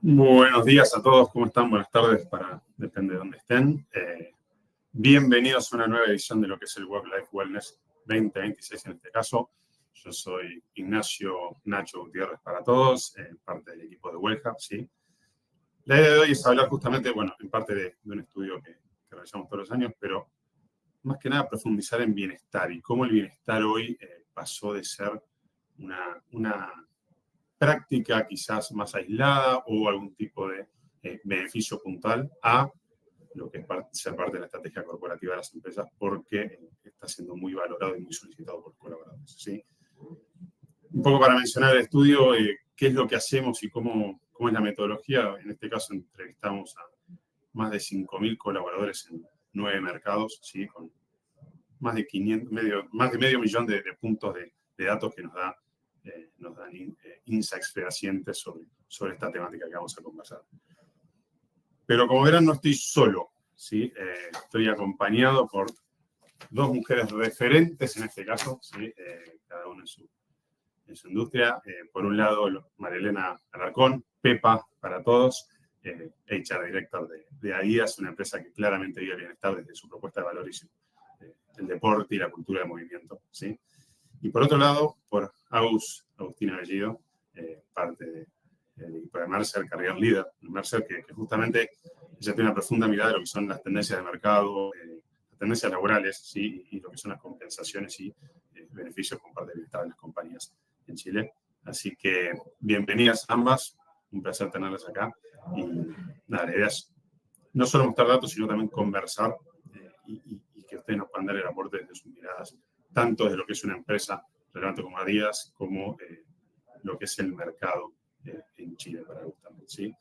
Buenos días a todos, ¿cómo están? Buenas tardes, depende de dónde estén. Bienvenidos a una nueva edición de lo que es el Work Life Wellness 2026 en este caso. Yo soy Ignacio Nacho Gutiérrez para todos, parte del equipo de Wellhub, ¿sí? La idea de hoy es hablar justamente, bueno, en parte de un estudio que realizamos todos los años, pero más que nada profundizar en bienestar y cómo el bienestar hoy pasó de ser una práctica quizás más aislada o algún tipo de beneficio puntual a lo que es ser parte de la estrategia corporativa de las empresas porque está siendo muy valorado y muy solicitado por los colaboradores, ¿sí? Un poco para mencionar el estudio, qué es lo que hacemos y cómo es la metodología. En este caso entrevistamos a más de 5.000 colaboradores en 9 mercados, ¿sí? Con más de medio millón de puntos de datos que nos dan insights fehacientes sobre esta temática que vamos a conversar. Pero como verán, no estoy solo, ¿sí? Estoy acompañado por dos mujeres referentes en este caso, ¿sí? Cada una en su industria. Por un lado, Marilena Alarcón, Pepa para todos, HR Director de Adidas, una empresa que claramente vive el bienestar desde su propuesta de valor y el deporte y la cultura de movimiento, ¿sí? Y por otro lado, por Agustina Bellido, parte del equipo de Mercer, Career Leader. Mercer, que justamente ella tiene una profunda mirada de lo que son las tendencias de mercado, las tendencias laborales, ¿sí? Y lo que son las compensaciones y beneficios con parte del bienestar de las compañías en Chile. Así que bienvenidas ambas, un placer tenerlas acá. Y nada, la idea es no solo mostrar datos, sino también conversar y que ustedes nos puedan dar el aporte desde sus miradas, tanto de lo que es una empresa relevante como Adidas, como lo que es el mercado en Chile para Agus también, ¿sí?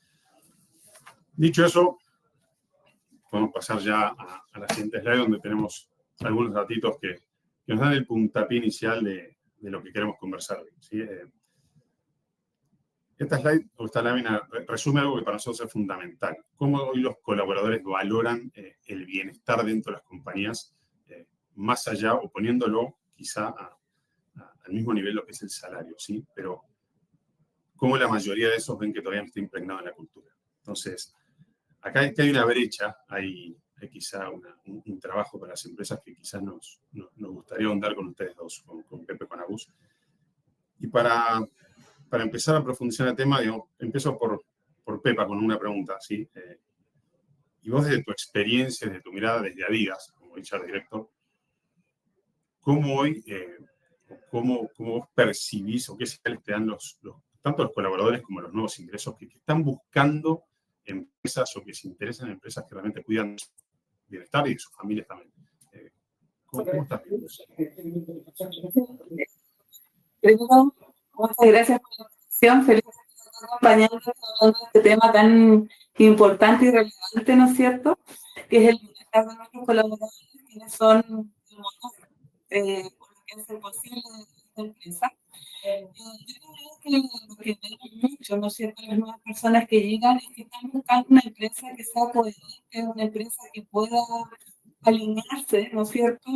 Dicho eso, podemos pasar ya a la siguiente slide, donde tenemos algunos datitos que nos dan el puntapié inicial de lo que queremos conversar hoy, ¿sí? Esta slide o esta lámina resume algo que para nosotros es fundamental. Cómo hoy los colaboradores valoran el bienestar dentro de las compañías, más allá o poniéndolo quizá al mismo nivel lo que es el salario, ¿sí? Pero cómo la mayoría de esos ven que todavía no está impregnado en la cultura. Entonces, acá hay una brecha, hay quizá un trabajo para las empresas que quizás nos gustaría ahondar con ustedes dos, con Pepe, con Agus. Y para empezar a profundizar el tema, digamos, empiezo por Pepa con una pregunta, ¿sí? Y vos desde tu experiencia, desde tu mirada, desde Adidas, como HR Director, ¿cómo hoy, cómo vos percibís o qué señales te dan tanto los colaboradores como los nuevos ingresos que están buscando empresas o que se interesan en empresas que realmente cuidan su bienestar y de sus familias también? ¿Cómo estás viendo eso? Primero, muchas gracias por la invitación. Feliz de estar acompañándonos hablando de este tema tan importante y relevante, ¿no es cierto? Que es el bienestar de nuestros colaboradores, quienes son el motor por lo que hace posible esta empresa. Yo creo que lo que vemos mucho, ¿no es cierto?, las nuevas personas que llegan es que están buscando una empresa que sea coherente, una empresa que pueda alinearse, ¿no es cierto?,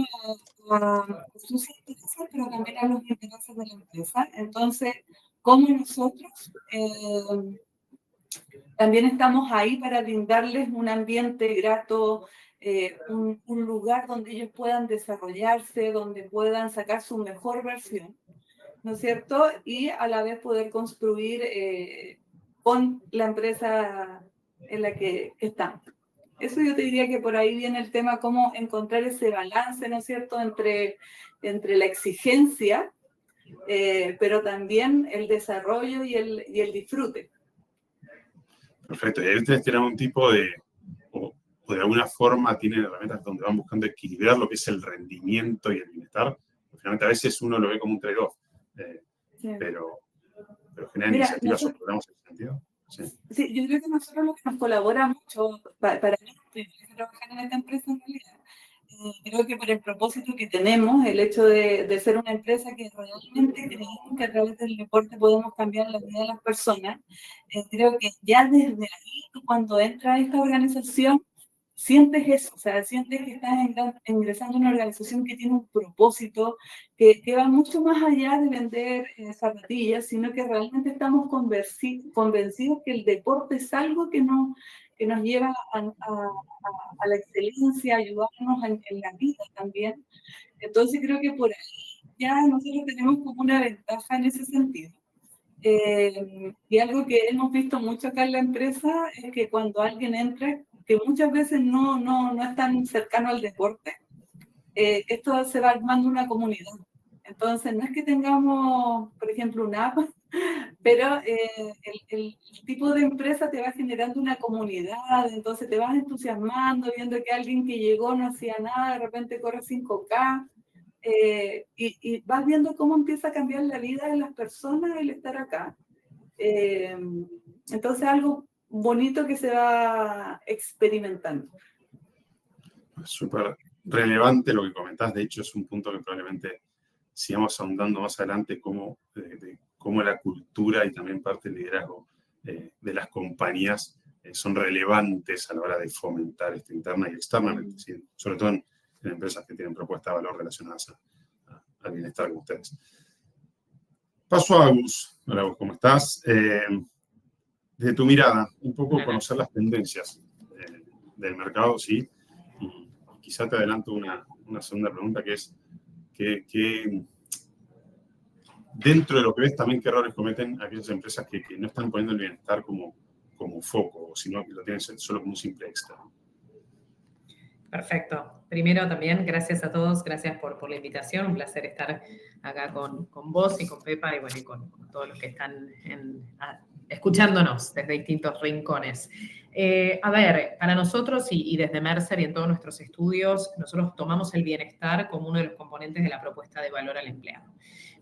a sus intereses, pero también a los intereses de la empresa. Entonces, como nosotros también estamos ahí para brindarles un ambiente grato, un lugar donde ellos puedan desarrollarse, donde puedan sacar su mejor versión, ¿no es cierto? Y a la vez poder construir con la empresa en la que estamos. Eso yo te diría que por ahí viene el tema, cómo encontrar ese balance, ¿no es cierto?, entre la exigencia, pero también el desarrollo y el disfrute. Perfecto. Y ahí ustedes tienen un tipo o de alguna forma tienen herramientas donde van buscando equilibrar lo que es el rendimiento y el bienestar. Finalmente a veces uno lo ve como un trade-off, sí. pero generan iniciativas o programas en ese sentido. ¿Sí? Sí, yo creo que nosotros lo que nos colabora mucho, para mí, trabajar en esta empresa en realidad, creo que por el propósito que tenemos, el hecho de ser una empresa que realmente creemos que a través del deporte podemos cambiar la vida de las personas, creo que ya desde ahí, cuando entras a esta organización, sientes eso, o sea, sientes que estás ingresando a una organización que tiene un propósito, que va mucho más allá de vender zapatillas, sino que realmente estamos convencidos que el deporte es algo que nos lleva a la excelencia, a ayudarnos en la vida también. Entonces creo que por ahí ya nosotros tenemos como una ventaja en ese sentido. Y algo que hemos visto mucho acá en la empresa es que cuando alguien entra, que muchas veces no es tan cercano al deporte, esto se va armando una comunidad. Entonces, no es que tengamos, por ejemplo, una app, pero el tipo de empresa te va generando una comunidad, entonces te vas entusiasmando, viendo que alguien que llegó no hacía nada, de repente corre 5K, y vas viendo cómo empieza a cambiar la vida de las personas el estar acá. Eh, entonces, algo bonito que se va experimentando. Súper relevante lo que comentás. De hecho, es un punto que probablemente sigamos ahondando más adelante, cómo la cultura y también parte del liderazgo de las compañías son relevantes a la hora de fomentar esta interna y externamente, ¿sí? Sobre todo en empresas que tienen propuestas de valor relacionadas al bienestar como ustedes. Paso a Agus. Hola, Agus, ¿cómo estás? Desde tu mirada, un poco conocer las tendencias del mercado, ¿sí? Y quizá te adelanto una segunda pregunta, que es que dentro de lo que ves también qué errores cometen aquellas empresas que no están poniendo el bienestar como foco, sino que lo tienen solo como un simple extra. Perfecto. Primero también, gracias a todos, gracias por la invitación, un placer estar acá con vos y con Pepa y, bueno, y con todos los que están escuchándonos desde distintos rincones. A ver, para nosotros y desde Mercer y en todos nuestros estudios, nosotros tomamos el bienestar como uno de los componentes de la propuesta de valor al empleado,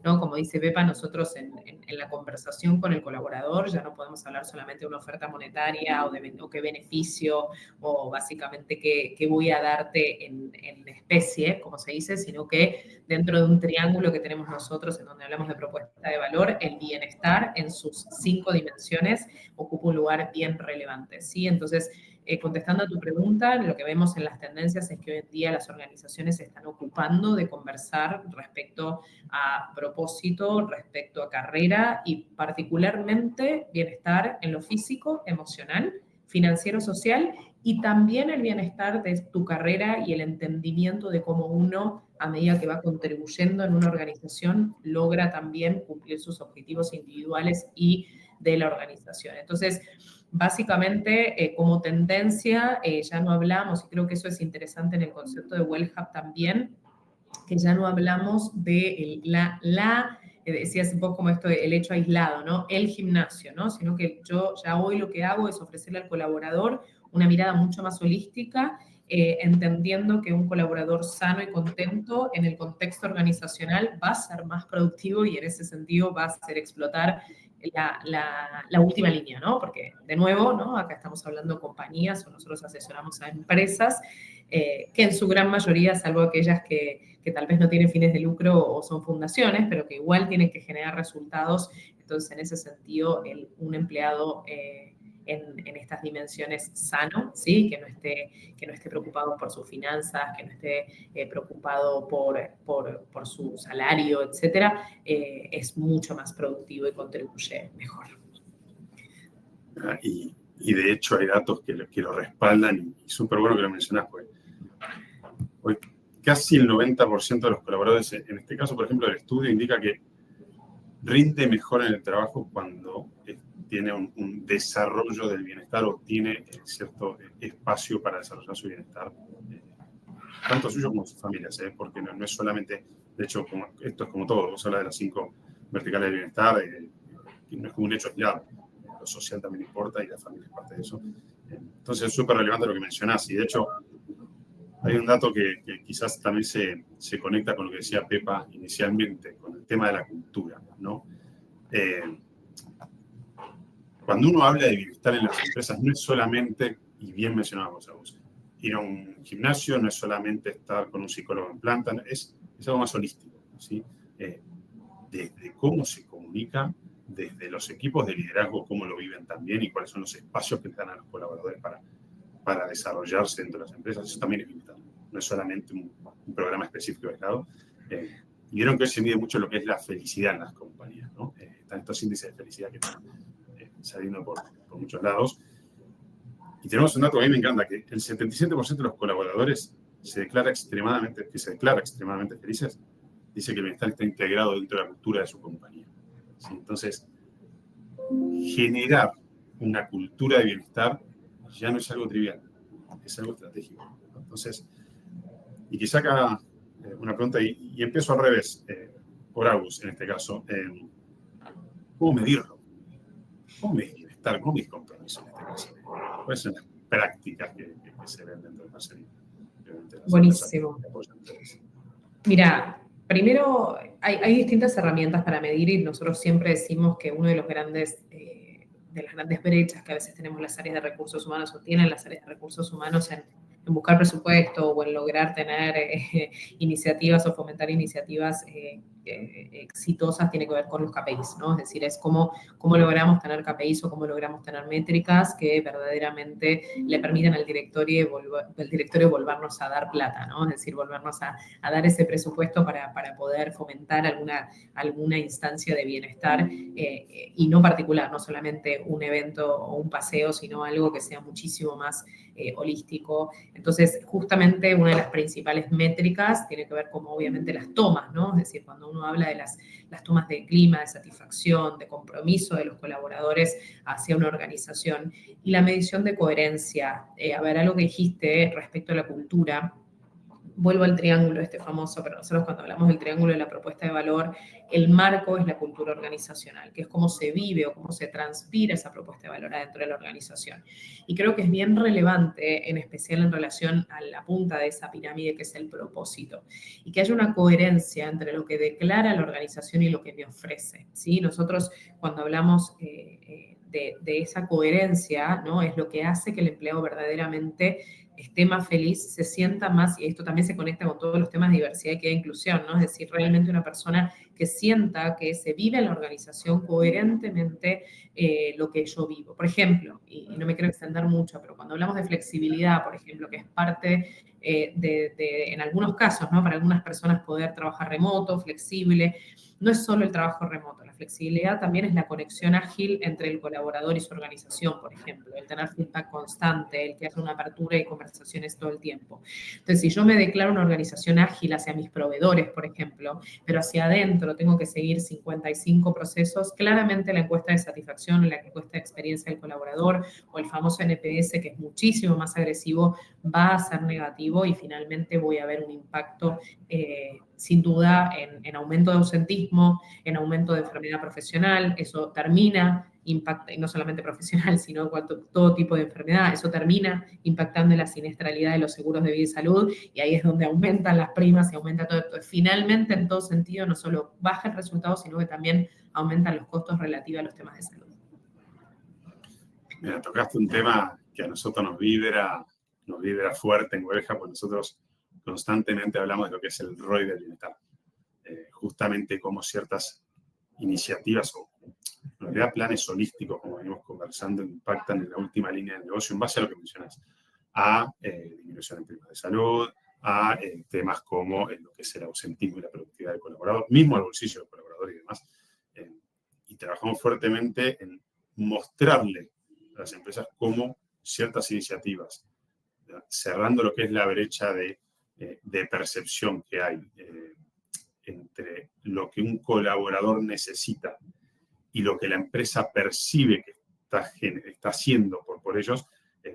¿no? Como dice Pepa, nosotros en la conversación con el colaborador ya no podemos hablar solamente de una oferta monetaria o qué beneficio o básicamente qué voy a darte en especie, como se dice, sino que dentro de un triángulo que tenemos nosotros en donde hablamos de propuesta de valor, el bienestar en sus 5 dimensiones ocupa un lugar bien relevante, ¿sí? Entonces, contestando a tu pregunta, lo que vemos en las tendencias es que hoy en día las organizaciones se están ocupando de conversar respecto a propósito, respecto a carrera y particularmente bienestar en lo físico, emocional, financiero, social y también el bienestar de tu carrera y el entendimiento de cómo uno, a medida que va contribuyendo en una organización, logra también cumplir sus objetivos individuales y de la organización. Entonces, básicamente, como tendencia, ya no hablamos, y creo que eso es interesante en el concepto de WellHub también, que ya no hablamos de decías vos como esto, el hecho aislado, ¿no? El gimnasio, ¿no? Sino que yo ya hoy lo que hago es ofrecerle al colaborador una mirada mucho más holística, entendiendo que un colaborador sano y contento en el contexto organizacional va a ser más productivo y en ese sentido va a hacer explotar la última línea, ¿no? Porque, de nuevo, ¿no? Acá estamos hablando de compañías o nosotros asesoramos a empresas que en su gran mayoría, salvo aquellas que tal vez no tienen fines de lucro o son fundaciones, pero que igual tienen que generar resultados. Entonces, en ese sentido, un empleado en estas dimensiones sano, ¿sí? Que no esté preocupado por sus finanzas, que no esté preocupado por su salario, etcétera, es mucho más productivo y contribuye mejor. Y de hecho hay datos que lo respaldan y súper bueno que lo mencionás, pues. Hoy casi el 90% de los colaboradores, en este caso, por ejemplo, el estudio indica que rinde mejor en el trabajo cuando tiene un desarrollo del bienestar o tiene cierto espacio para desarrollar su bienestar, tanto suyo como sus familias, porque no es solamente, de hecho, esto es como todo, vos hablas de las 5 verticales del bienestar, no es como un hecho aislado, lo social también importa y la familia es parte de eso. Entonces es súper relevante lo que mencionás y de hecho hay un dato que quizás también se conecta con lo que decía Pepa inicialmente, con el tema de la cultura, ¿no? Cuando uno habla de bienestar en las empresas, no es solamente, y bien mencionábamos a vos, ir a un gimnasio, no es solamente estar con un psicólogo en planta, es algo más holístico, ¿sí? Desde cómo se comunica, desde los equipos de liderazgo, cómo lo viven también y cuáles son los espacios que le dan a los colaboradores para desarrollarse dentro de las empresas. Eso también es bienestar. No es solamente un programa específico de Estado. Y vieron que hoy se mide mucho lo que es la felicidad en las compañías, ¿no? Están estos índices de felicidad que están saliendo por muchos lados. Y tenemos un dato que a mí me encanta, que el 77% de los colaboradores que se declara extremadamente felices, dice que el bienestar está integrado dentro de la cultura de su compañía. ¿Sí? Entonces, generar una cultura de bienestar ya no es algo trivial, es algo estratégico. Entonces, y quizá acá una pregunta, y empiezo al revés, por Agus en este caso, ¿cómo medirlo? ¿Cómo medir bienestar? ¿Cómo medir compromiso en este caso? ¿Cuáles son las prácticas que se ven dentro de Mercedes? Buenísimo. Mira, primero hay distintas herramientas para medir y nosotros siempre decimos que uno de los grandes, de las grandes brechas que a veces tenemos las áreas de recursos humanos o tienen las áreas de recursos humanos en buscar presupuesto o en lograr tener iniciativas o fomentar iniciativas exitosas tiene que ver con los KPIs, ¿no? Es decir, es cómo logramos tener KPIs o cómo logramos tener métricas que verdaderamente le permitan al directorio volvernos a dar plata, ¿no? Es decir, volvernos a dar ese presupuesto para poder fomentar alguna instancia de bienestar y no particular, no solamente un evento o un paseo, sino algo que sea muchísimo más holístico. Entonces, justamente una de las principales métricas tiene que ver con, obviamente, las tomas, ¿no? Es decir, cuando uno habla de las tomas de clima, de satisfacción, de compromiso de los colaboradores hacia una organización y la medición de coherencia. A ver, algo que dijiste respecto a la cultura, vuelvo al triángulo este famoso, pero nosotros cuando hablamos del triángulo de la propuesta de valor, el marco es la cultura organizacional, que es cómo se vive o cómo se transpira esa propuesta de valor dentro de la organización. Y creo que es bien relevante, en especial en relación a la punta de esa pirámide, que es el propósito, y que haya una coherencia entre lo que declara la organización y lo que me ofrece, ¿sí? Nosotros cuando hablamos de esa coherencia, ¿no? Es lo que hace que el empleado verdaderamente esté más feliz, se sienta más, y esto también se conecta con todos los temas de diversidad, equidad e inclusión, ¿no? Es decir, realmente una persona que sienta que se vive en la organización coherentemente lo que yo vivo. Por ejemplo, y no me quiero extender mucho, pero cuando hablamos de flexibilidad, por ejemplo, que es parte en algunos casos, ¿no? Para algunas personas poder trabajar remoto, flexible, no es solo el trabajo remoto, la flexibilidad también es la conexión ágil entre el colaborador y su organización, por ejemplo, el tener feedback constante, el que haya una apertura y conversaciones todo el tiempo. Entonces, si yo me declaro una organización ágil hacia mis proveedores, por ejemplo, pero hacia adentro tengo que seguir 55 procesos, claramente la encuesta de satisfacción, la encuesta de experiencia del colaborador o el famoso NPS, que es muchísimo más agresivo, va a ser negativo y finalmente voy a ver un impacto sin duda en aumento de ausentismo, en aumento de enfermedad profesional. Eso termina impacta, y no solamente profesional, sino todo tipo de enfermedad. Eso termina impactando en la siniestralidad de los seguros de vida y salud, y ahí es donde aumentan las primas y aumenta todo esto. Finalmente, en todo sentido, no solo baja el resultado, sino que también aumentan los costos relativos a los temas de salud. Mira, tocaste un tema que a nosotros nos vibra fuerte en Huelga, porque nosotros constantemente hablamos de lo que es el ROI del bienestar. Justamente cómo ciertas iniciativas o en realidad planes holísticos, como venimos conversando, impactan en la última línea del negocio en base a lo que mencionas, a disminución en primas de salud, a temas como lo que es el ausentismo y la productividad del colaborador, mismo al bolsillo del colaborador y demás. Y trabajamos fuertemente en mostrarle a las empresas cómo ciertas iniciativas, cerrando lo que es la brecha de percepción que hay entre lo que un colaborador necesita y lo que la empresa percibe que está haciendo por ellos,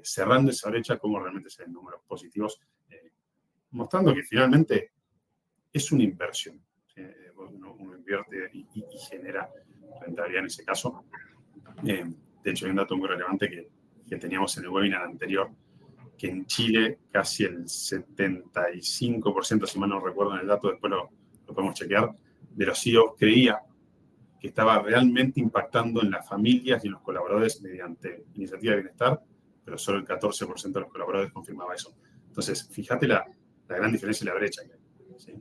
cerrando esa brecha, cómo realmente se ven números positivos, mostrando que finalmente es una inversión. Uno invierte y genera rentabilidad en ese caso. De hecho, hay un dato muy relevante que teníamos en el webinar anterior, que en Chile casi el 75%, si mal no recuerdo en el dato, después lo podemos chequear, de los CEOs creía que estaba realmente impactando en las familias y en los colaboradores mediante iniciativa de bienestar, pero solo el 14% de los colaboradores confirmaba eso. Entonces, fíjate la gran diferencia y la brecha que hay. ¿Sí?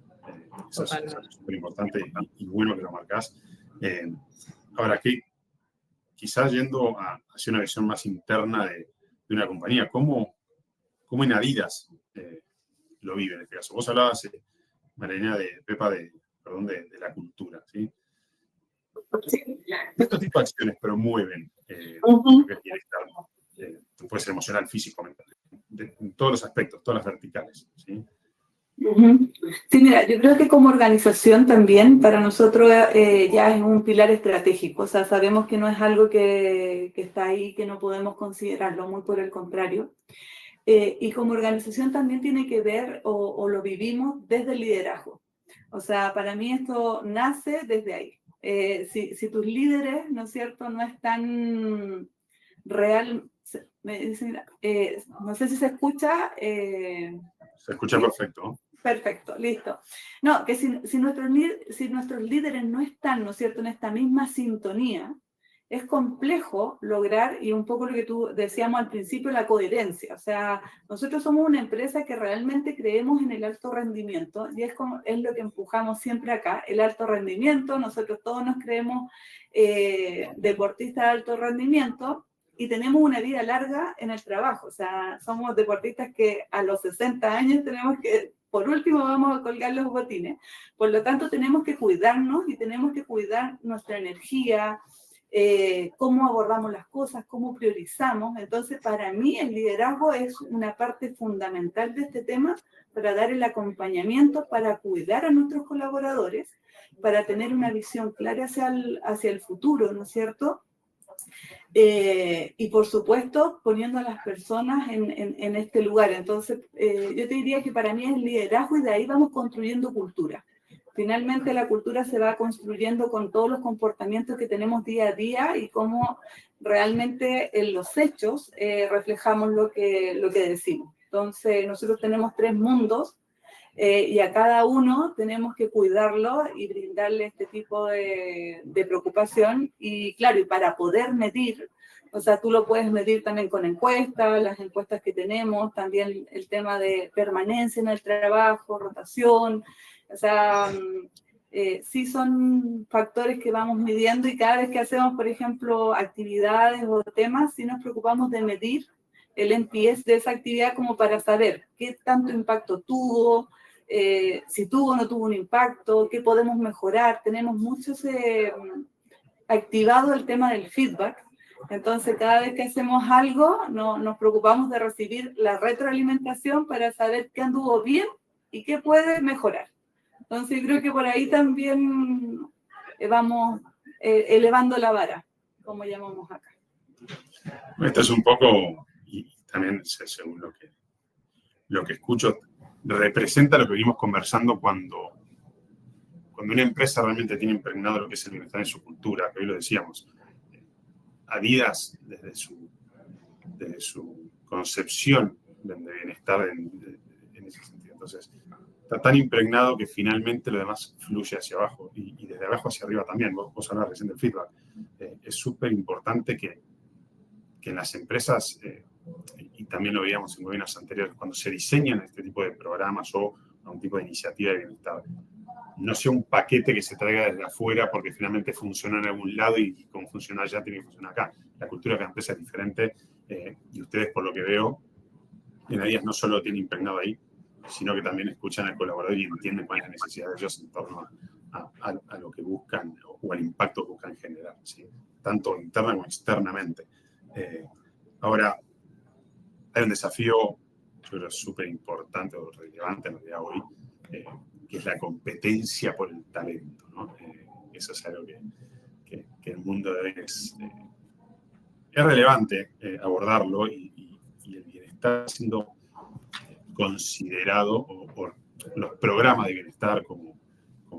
Eso es súper importante y bueno que lo marcás. Ahora, quizás yendo hacia una visión más interna de una compañía, ¿cómo cómo en Adidas lo vive en este caso. Vos hablabas, Marilena, Pepa, de la cultura, ¿sí? Estos tipos de acciones promueven lo que es bienestar. Puede ser emocional, físico, mental, en todos los aspectos, todas las verticales, ¿sí? Sí, mira, yo creo que como organización también para nosotros ya es un pilar estratégico, o sea, sabemos que no es algo que está ahí, que no podemos considerarlo, muy por el contrario. Y como organización también tiene que ver, o lo vivimos desde el liderazgo. O sea, para mí esto nace desde ahí. Si tus líderes, ¿no es cierto?, no están real, me dicen, no sé si se escucha. Se escucha ¿sí? perfecto, ¿no? Perfecto, listo. No, que si nuestros líderes no están, ¿no es cierto?, en esta misma sintonía, es complejo lograr, y un poco lo que tú decíamos al principio, la coherencia. O sea, nosotros somos una empresa que realmente creemos en el alto rendimiento, y es lo que empujamos siempre acá, el alto rendimiento. Nosotros todos nos creemos deportistas de alto rendimiento, y tenemos una vida larga en el trabajo. O sea, somos deportistas que a los 60 años tenemos que, por último, vamos a colgar los botines. Por lo tanto, tenemos que cuidarnos y tenemos que cuidar nuestra energía, cómo abordamos las cosas, cómo priorizamos. Entonces, para mí, el liderazgo es una parte fundamental de este tema, para dar el acompañamiento, para cuidar a nuestros colaboradores, para tener una visión clara hacia el futuro, ¿no es cierto? Y por supuesto poniendo a las personas en este lugar. Entonces yo te diría que para mí es liderazgo, y de ahí vamos construyendo cultura. Finalmente la cultura se va construyendo con todos los comportamientos que tenemos día a día, y cómo realmente en los hechos reflejamos lo que decimos. Entonces nosotros tenemos 3 mundos, y a cada uno tenemos que cuidarlo y brindarle este tipo de preocupación. Y claro, y para poder medir, o sea, tú lo puedes medir también con encuestas, las encuestas que tenemos, también el tema de permanencia en el trabajo, rotación. O sea, sí son factores que vamos midiendo, y cada vez que hacemos, por ejemplo, actividades o temas, sí nos preocupamos de medir el NPS de esa actividad, como para saber qué tanto impacto tuvo, si tuvo o no tuvo un impacto, qué podemos mejorar. Tenemos muchos activado el tema del feedback. Entonces, cada vez que hacemos algo, nos preocupamos de recibir la retroalimentación para saber qué anduvo bien y qué puede mejorar. Entonces, creo que por ahí también vamos elevando la vara, como llamamos acá. Esto es un poco, y también según lo que escucho, representa lo que venimos conversando cuando una empresa realmente tiene impregnado lo que es el bienestar en su cultura, que hoy lo decíamos. Adidas, desde su concepción de bienestar en ese sentido. Entonces, está tan impregnado que finalmente lo demás fluye hacia abajo, y desde abajo hacia arriba también. Vos hablabas recién del feedback. Es súper importante que en las empresas, y también lo veíamos en gobiernos anteriores, cuando se diseñan este tipo de programas o un tipo de iniciativa de bienestar, no sea un paquete que se traiga desde afuera porque finalmente funciona en algún lado, y como funciona allá tiene que funcionar acá. La cultura de la empresa es diferente, y ustedes, por lo que veo, en Adidas no solo tienen impregnado ahí, sino que también escuchan al colaborador y entienden cuál es la necesidad de ellos en torno a lo que buscan o al impacto que buscan generar, ¿sí? Tanto interna como externamente. Ahora, hay un desafío, yo creo, súper importante o relevante en el día de hoy, que es la competencia por el talento, ¿no? Eso es algo que el mundo de hoy es relevante abordarlo, y el bienestar siendo considerado, por los programas de bienestar como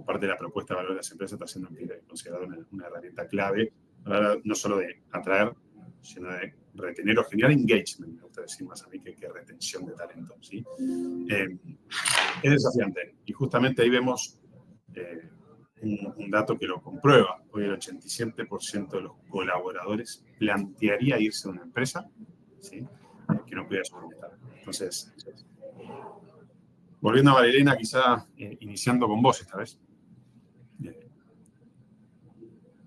parte de la propuesta de valor de las empresas, está siendo considerado una herramienta clave, no solo de atraer, sino de retener o generar engagement, me gusta decir más a mí que retención de talento, ¿sí? Es desafiante, y justamente ahí vemos un dato que lo comprueba. Hoy el 87% de los colaboradores plantearía irse a una empresa, ¿sí?, que no cuida su bienestar. Entonces, volviendo a Marilena, quizá iniciando con vos esta vez.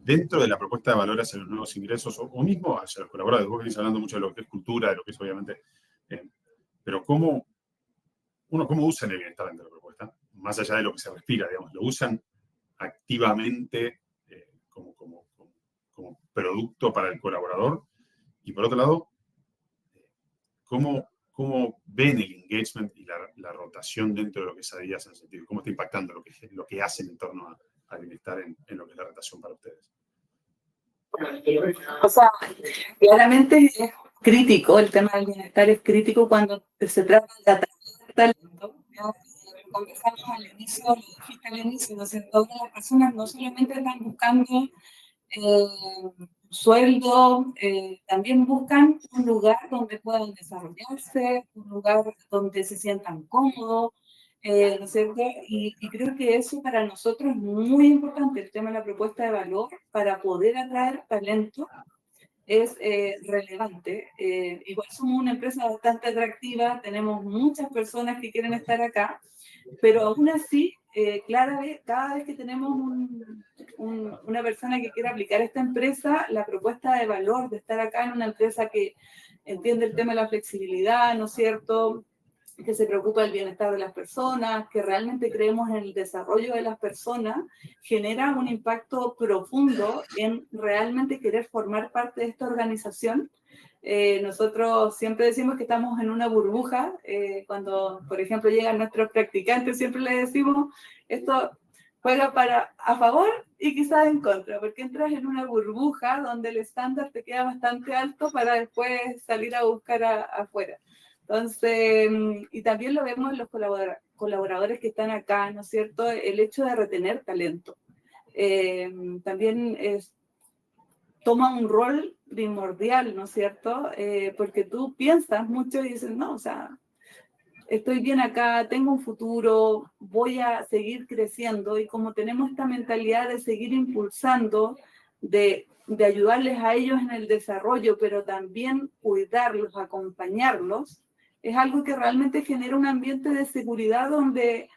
Dentro de la propuesta de valor hacia los nuevos ingresos, o mismo hacia los colaboradores, vos venís hablando mucho de lo que es cultura, de lo que es obviamente pero ¿cómo usan el bienestar dentro de la propuesta? Más allá de lo que se respira, digamos, ¿lo usan activamente como producto para el colaborador? Y por otro lado, ¿cómo ven el engagement y la rotación dentro de lo que es Adidas en el sentido? ¿Cómo está impactando lo que hacen en torno al bienestar en lo que es la rotación para ustedes? O sea, claramente es crítico, el tema del bienestar es crítico cuando se trata de atraer talento. Conversamos al inicio, lo dijiste al inicio, ¿no es cierto? Las personas no solamente están buscando sueldo, también buscan un lugar donde puedan desarrollarse, un lugar donde se sientan cómodos, ¿no es cierto? Y creo que eso para nosotros es muy importante, el tema de la propuesta de valor para poder atraer talento es relevante. Igual somos una empresa bastante atractiva, tenemos muchas personas que quieren estar acá, pero aún así, cada vez que tenemos una persona que quiere aplicar esta empresa, la propuesta de valor de estar acá en una empresa que entiende el tema de la flexibilidad, ¿no es cierto?, que se preocupa del bienestar de las personas, que realmente creemos en el desarrollo de las personas, genera un impacto profundo en realmente querer formar parte de esta organización. Nosotros siempre decimos que estamos en una burbuja. Cuando, por ejemplo, llegan nuestros practicantes, siempre les decimos, esto juega a favor y quizás en contra, porque entras en una burbuja donde el estándar te queda bastante alto para después salir a buscar afuera. Entonces, y también lo vemos en los colaboradores que están acá, ¿no es cierto? El hecho de retener talento. También toma un rol primordial, ¿no es cierto? Porque tú piensas mucho y dices, no, o sea, estoy bien acá, tengo un futuro, voy a seguir creciendo, y como tenemos esta mentalidad de seguir impulsando, de ayudarles a ellos en el desarrollo, pero también cuidarlos, acompañarlos, es algo que realmente genera un ambiente de seguridad donde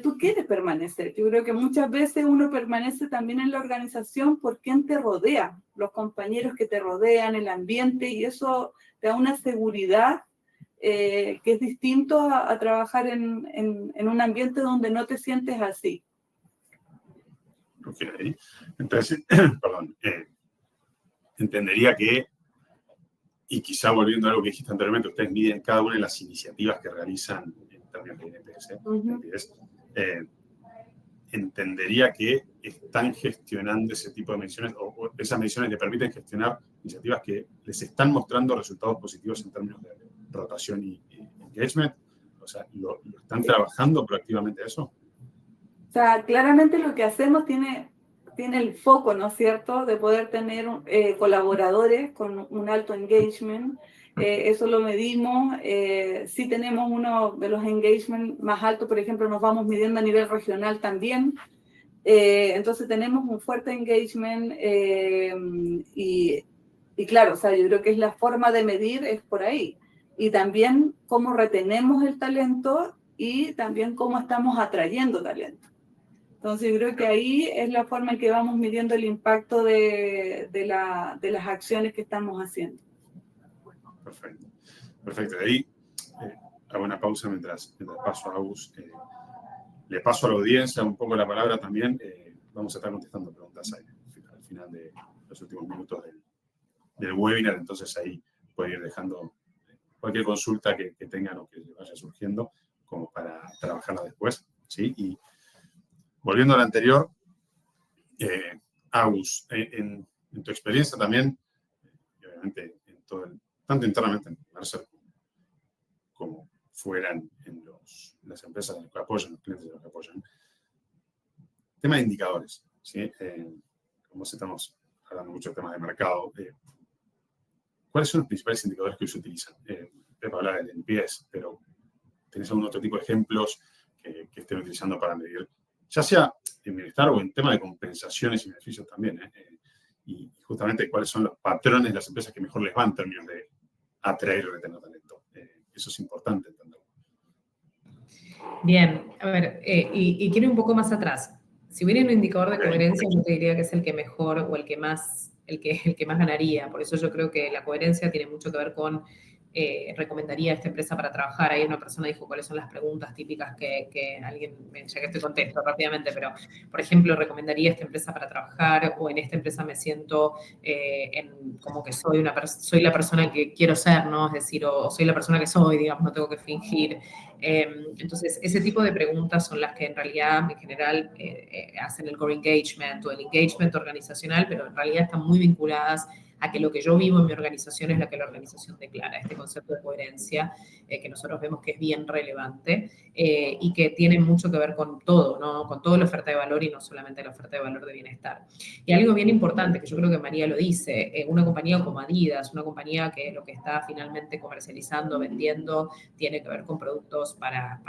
tú quieres permanecer. Yo creo que muchas veces uno permanece también en la organización por quien te rodea, los compañeros que te rodean, el ambiente, y eso te da una seguridad que es distinto a trabajar en un ambiente donde no te sientes así. Ok, entonces, perdón, entendería que, y quizá volviendo a algo que dijiste anteriormente, ustedes miden cada una de las iniciativas que realizan en términos de NPS. Entendería que están gestionando ese tipo de mediciones, o esas mediciones le permiten gestionar iniciativas que les están mostrando resultados positivos en términos de rotación y engagement. O sea, ¿lo están trabajando proactivamente eso? O sea, claramente lo que hacemos tiene el foco, ¿no es cierto?, de poder tener colaboradores con un alto engagement. Eso lo medimos. Sí tenemos uno de los engagement más altos, por ejemplo, nos vamos midiendo a nivel regional también. Entonces tenemos un fuerte engagement y claro, o sea, yo creo que es la forma de medir, es por ahí. Y también cómo retenemos el talento y también cómo estamos atrayendo talento. Entonces, yo creo que ahí es la forma en que vamos midiendo el impacto de las acciones que estamos haciendo. Perfecto. Perfecto. De ahí hago una pausa mientras paso a Agus. Le paso a la audiencia un poco la palabra también. Vamos a estar contestando preguntas ahí, al final de los últimos minutos del webinar. Entonces, ahí pueden ir dejando cualquier consulta que tengan o que les vaya surgiendo como para trabajarla después, ¿sí? Y volviendo a la anterior, Agus, en tu experiencia también, y obviamente tanto internamente en Mercer como fuera en las empresas que apoyan, los clientes que apoyan, tema de indicadores, ¿sí? Como estamos hablando mucho de temas de mercado, ¿cuáles son los principales indicadores que hoy se utilizan? Pepa habla del NPS, pero ¿tenés algún otro tipo de ejemplos que estén utilizando para medir, ya sea en bienestar o en tema de compensaciones y beneficios también? Y justamente cuáles son los patrones de las empresas que mejor les van en términos de atraer y retener talento. Eso es importante entenderlo. Bien, a ver, y quiero ir un poco más atrás. Si hubiera un indicador de coherencia, yo te diría que es el que mejor o el que más ganaría. Por eso yo creo que la coherencia tiene mucho que ver con recomendaría esta empresa para trabajar. Ahí una persona dijo cuáles son las preguntas típicas que alguien, ya que te contesto rápidamente, pero, por ejemplo, recomendaría esta empresa para trabajar, o en esta empresa me siento como que soy la persona que quiero ser, ¿no? Es decir, o soy la persona que soy, digamos, no tengo que fingir. Entonces, ese tipo de preguntas son las que en realidad, en general, hacen el core engagement o el engagement organizacional, pero en realidad están muy vinculadas a que lo que yo vivo en mi organización es lo que la organización declara, este concepto de coherencia que nosotros vemos que es bien relevante y que tiene mucho que ver con todo, ¿no? Con toda la oferta de valor y no solamente la oferta de valor de bienestar. Y algo bien importante, que yo creo que María lo dice, una compañía como Adidas, una compañía que lo que está finalmente comercializando, vendiendo, tiene que ver con productos para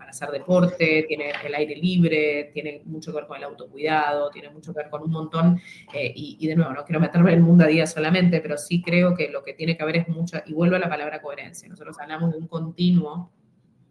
hacer deporte, tiene el aire libre, tiene mucho que ver con el autocuidado, tiene mucho que ver con un montón, y de nuevo, no quiero meterme en el mundo Adidas solamente, pero sí creo que lo que tiene que ver es mucho, y vuelvo a la palabra coherencia. Nosotros hablamos de un continuo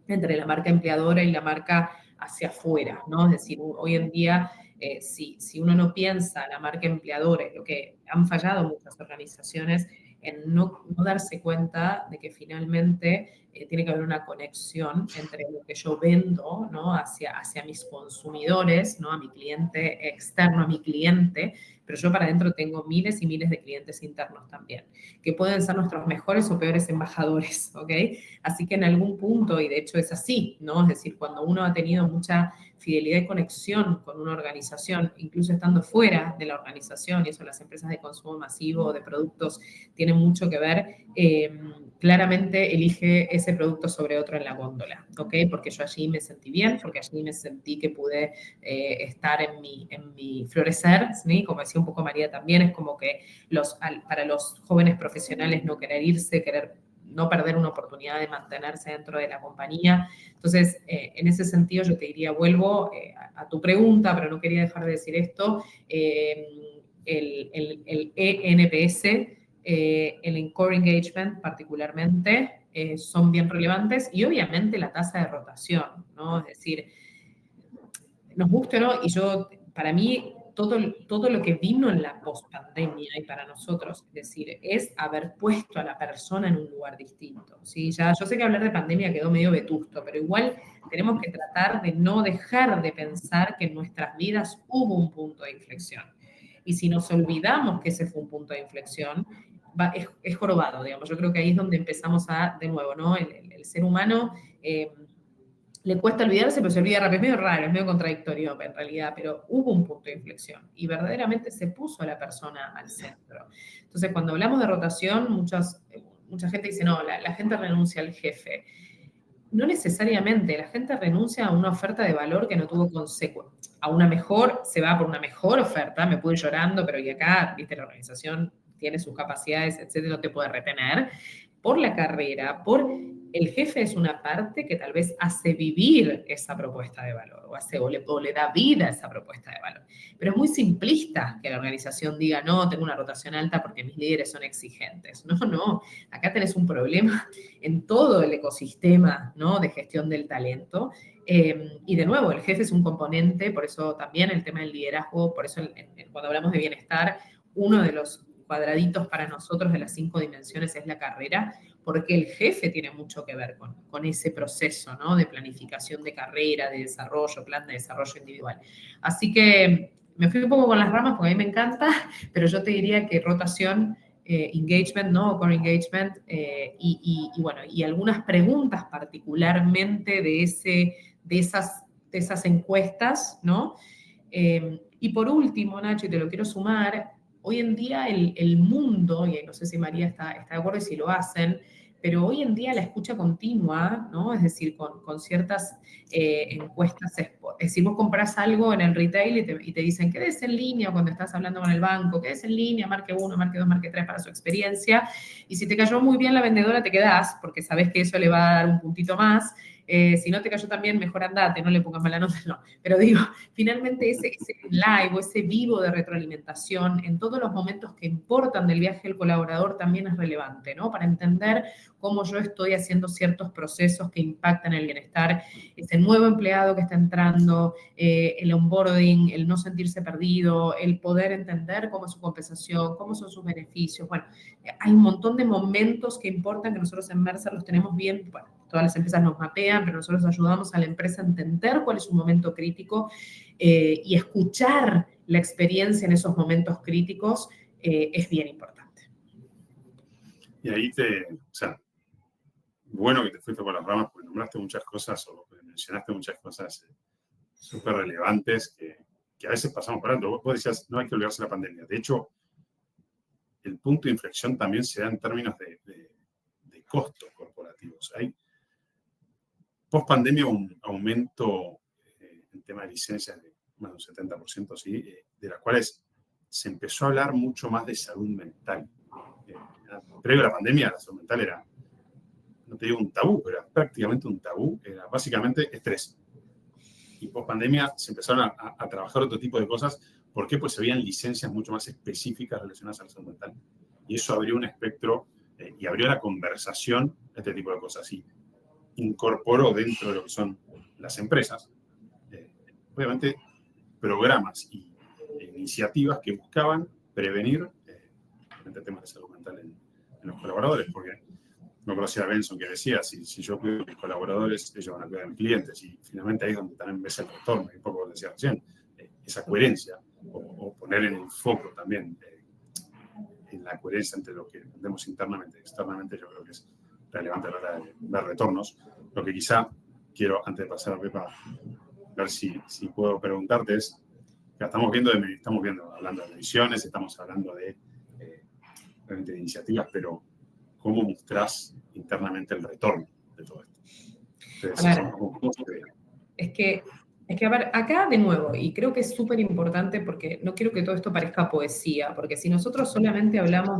entre la marca empleadora y la marca hacia afuera, ¿no? Es decir, hoy en día, si uno no piensa la marca empleadora, lo que han fallado muchas organizaciones en no darse cuenta de que finalmente tiene que haber una conexión entre lo que yo vendo, ¿no? hacia mis consumidores, ¿no? A mi cliente externo, a mi cliente, pero yo para adentro tengo miles y miles de clientes internos también, que pueden ser nuestros mejores o peores embajadores, ¿ok? Así que en algún punto, y de hecho es así, ¿no? Es decir, cuando uno ha tenido mucha fidelidad y conexión con una organización, incluso estando fuera de la organización, y eso las empresas de consumo masivo o de productos tienen mucho que ver, claramente elige ese producto sobre otro en la góndola, ¿ok? Porque yo allí me sentí bien, porque allí me sentí que pude estar en mi florecer, ¿sí? Como decía un poco María también, es como que para los jóvenes profesionales no querer irse, no perder una oportunidad de mantenerse dentro de la compañía. Entonces, en ese sentido, yo te diría, vuelvo a tu pregunta, pero no quería dejar de decir esto, el ENPS, el Core Engagement particularmente, son bien relevantes, y obviamente la tasa de rotación, ¿no? Es decir, nos gusta, ¿no? Y para mí, todo lo que vino en la pospandemia y para nosotros, es decir, es haber puesto a la persona en un lugar distinto, ¿sí? Ya, yo sé que hablar de pandemia quedó medio vetusto, pero igual tenemos que tratar de no dejar de pensar que en nuestras vidas hubo un punto de inflexión. Y si nos olvidamos que ese fue un punto de inflexión, es jorobado, digamos. Yo creo que ahí es donde empezamos de nuevo, ¿no? El ser humano le cuesta olvidarse, pero se olvida rápido. Es medio raro, es medio contradictorio en realidad, pero hubo un punto de inflexión y verdaderamente se puso a la persona al centro. Entonces, cuando hablamos de rotación, mucha gente dice, no, la gente renuncia al jefe. No necesariamente, la gente renuncia a una oferta de valor que no tuvo consecuencia. A una mejor, se va por una mejor oferta, me pude ir llorando, pero y acá, viste, la organización tiene sus capacidades, etcétera, no te puede retener. Por la carrera, el jefe es una parte que tal vez hace vivir esa propuesta de valor o le da vida a esa propuesta de valor. Pero es muy simplista que la organización diga, no, tengo una rotación alta porque mis líderes son exigentes. No, acá tenés un problema en todo el ecosistema, ¿no? De gestión del talento. Y de nuevo, el jefe es un componente, por eso también el tema del liderazgo, por eso cuando hablamos de bienestar, uno de los cuadraditos para nosotros de las 5 dimensiones es la carrera, porque el jefe tiene mucho que ver con ese proceso, ¿no? De planificación de carrera, de desarrollo, plan de desarrollo individual. Así que me fui un poco con las ramas porque a mí me encanta, pero yo te diría que rotación, engagement, ¿no? Core engagement, bueno, y algunas preguntas particularmente de esas encuestas, ¿no? Y por último, Nacho, y te lo quiero sumar, hoy en día el mundo, y no sé si María está de acuerdo y si lo hacen, pero hoy en día la escucha continua, ¿no? Es decir, con ciertas encuestas, es decir, vos compras algo en el retail y te dicen, quédese en línea cuando estás hablando con el banco, quédese en línea, marque 1, marque 2, marque 3 para su experiencia, y si te cayó muy bien la vendedora, te quedás, porque sabés que eso le va a dar un puntito más, si no te cayó tan bien, mejor andate, no le pongas mala nota, no. Pero digo, finalmente ese live o ese vivo de retroalimentación en todos los momentos que importan del viaje del colaborador también es relevante, ¿no? Para entender cómo yo estoy haciendo ciertos procesos que impactan el bienestar, ese nuevo empleado que está entrando, el onboarding, el no sentirse perdido, el poder entender cómo es su compensación, cómo son sus beneficios. Bueno, hay un montón de momentos que importan que nosotros en Mercer los tenemos bien. Bueno, todas las empresas nos mapean, pero nosotros ayudamos a la empresa a entender cuál es su momento crítico y escuchar la experiencia en esos momentos críticos es bien importante. Y ahí o sea, bueno que te fuiste por las ramas porque nombraste muchas cosas o mencionaste muchas cosas súper relevantes que a veces pasamos por alto. Vos decías, no hay que olvidarse de la pandemia. De hecho, el punto de inflexión también se da en términos de costos corporativos. Hay post-pandemia un aumento en tema de licencias de más de un 70%, ¿sí? De las cuales se empezó a hablar mucho más de salud mental. Previo a la pandemia, la salud mental era, no te digo un tabú, pero era prácticamente un tabú, era básicamente estrés. Y post-pandemia se empezaron a trabajar otro tipo de cosas. ¿Por qué? Pues se habían licencias mucho más específicas relacionadas a la salud mental. Y eso abrió un espectro y abrió la conversación a este tipo de cosas. Y incorporó dentro de lo que son las empresas, obviamente, programas y iniciativas que buscaban prevenir temas de salud mental en los colaboradores. Porque no conocía a Benson que decía, si yo cuido a mis colaboradores, ellos van a cuidar a mis clientes. Y finalmente ahí es donde también ves el retorno, y un poco lo decía recién, esa coherencia, o poner en el foco también en la coherencia entre lo que vendemos internamente y externamente, yo creo que es relevante a la hora de ver retornos. Lo que quizá quiero, antes de pasar a Pepa, ver si puedo preguntarte es, que estamos viendo, hablando de mediciones, estamos hablando de iniciativas, pero ¿cómo mostrás internamente el retorno de todo esto? Es que, a ver, acá de nuevo, y creo que es súper importante porque no quiero que todo esto parezca poesía, porque si nosotros solamente hablamos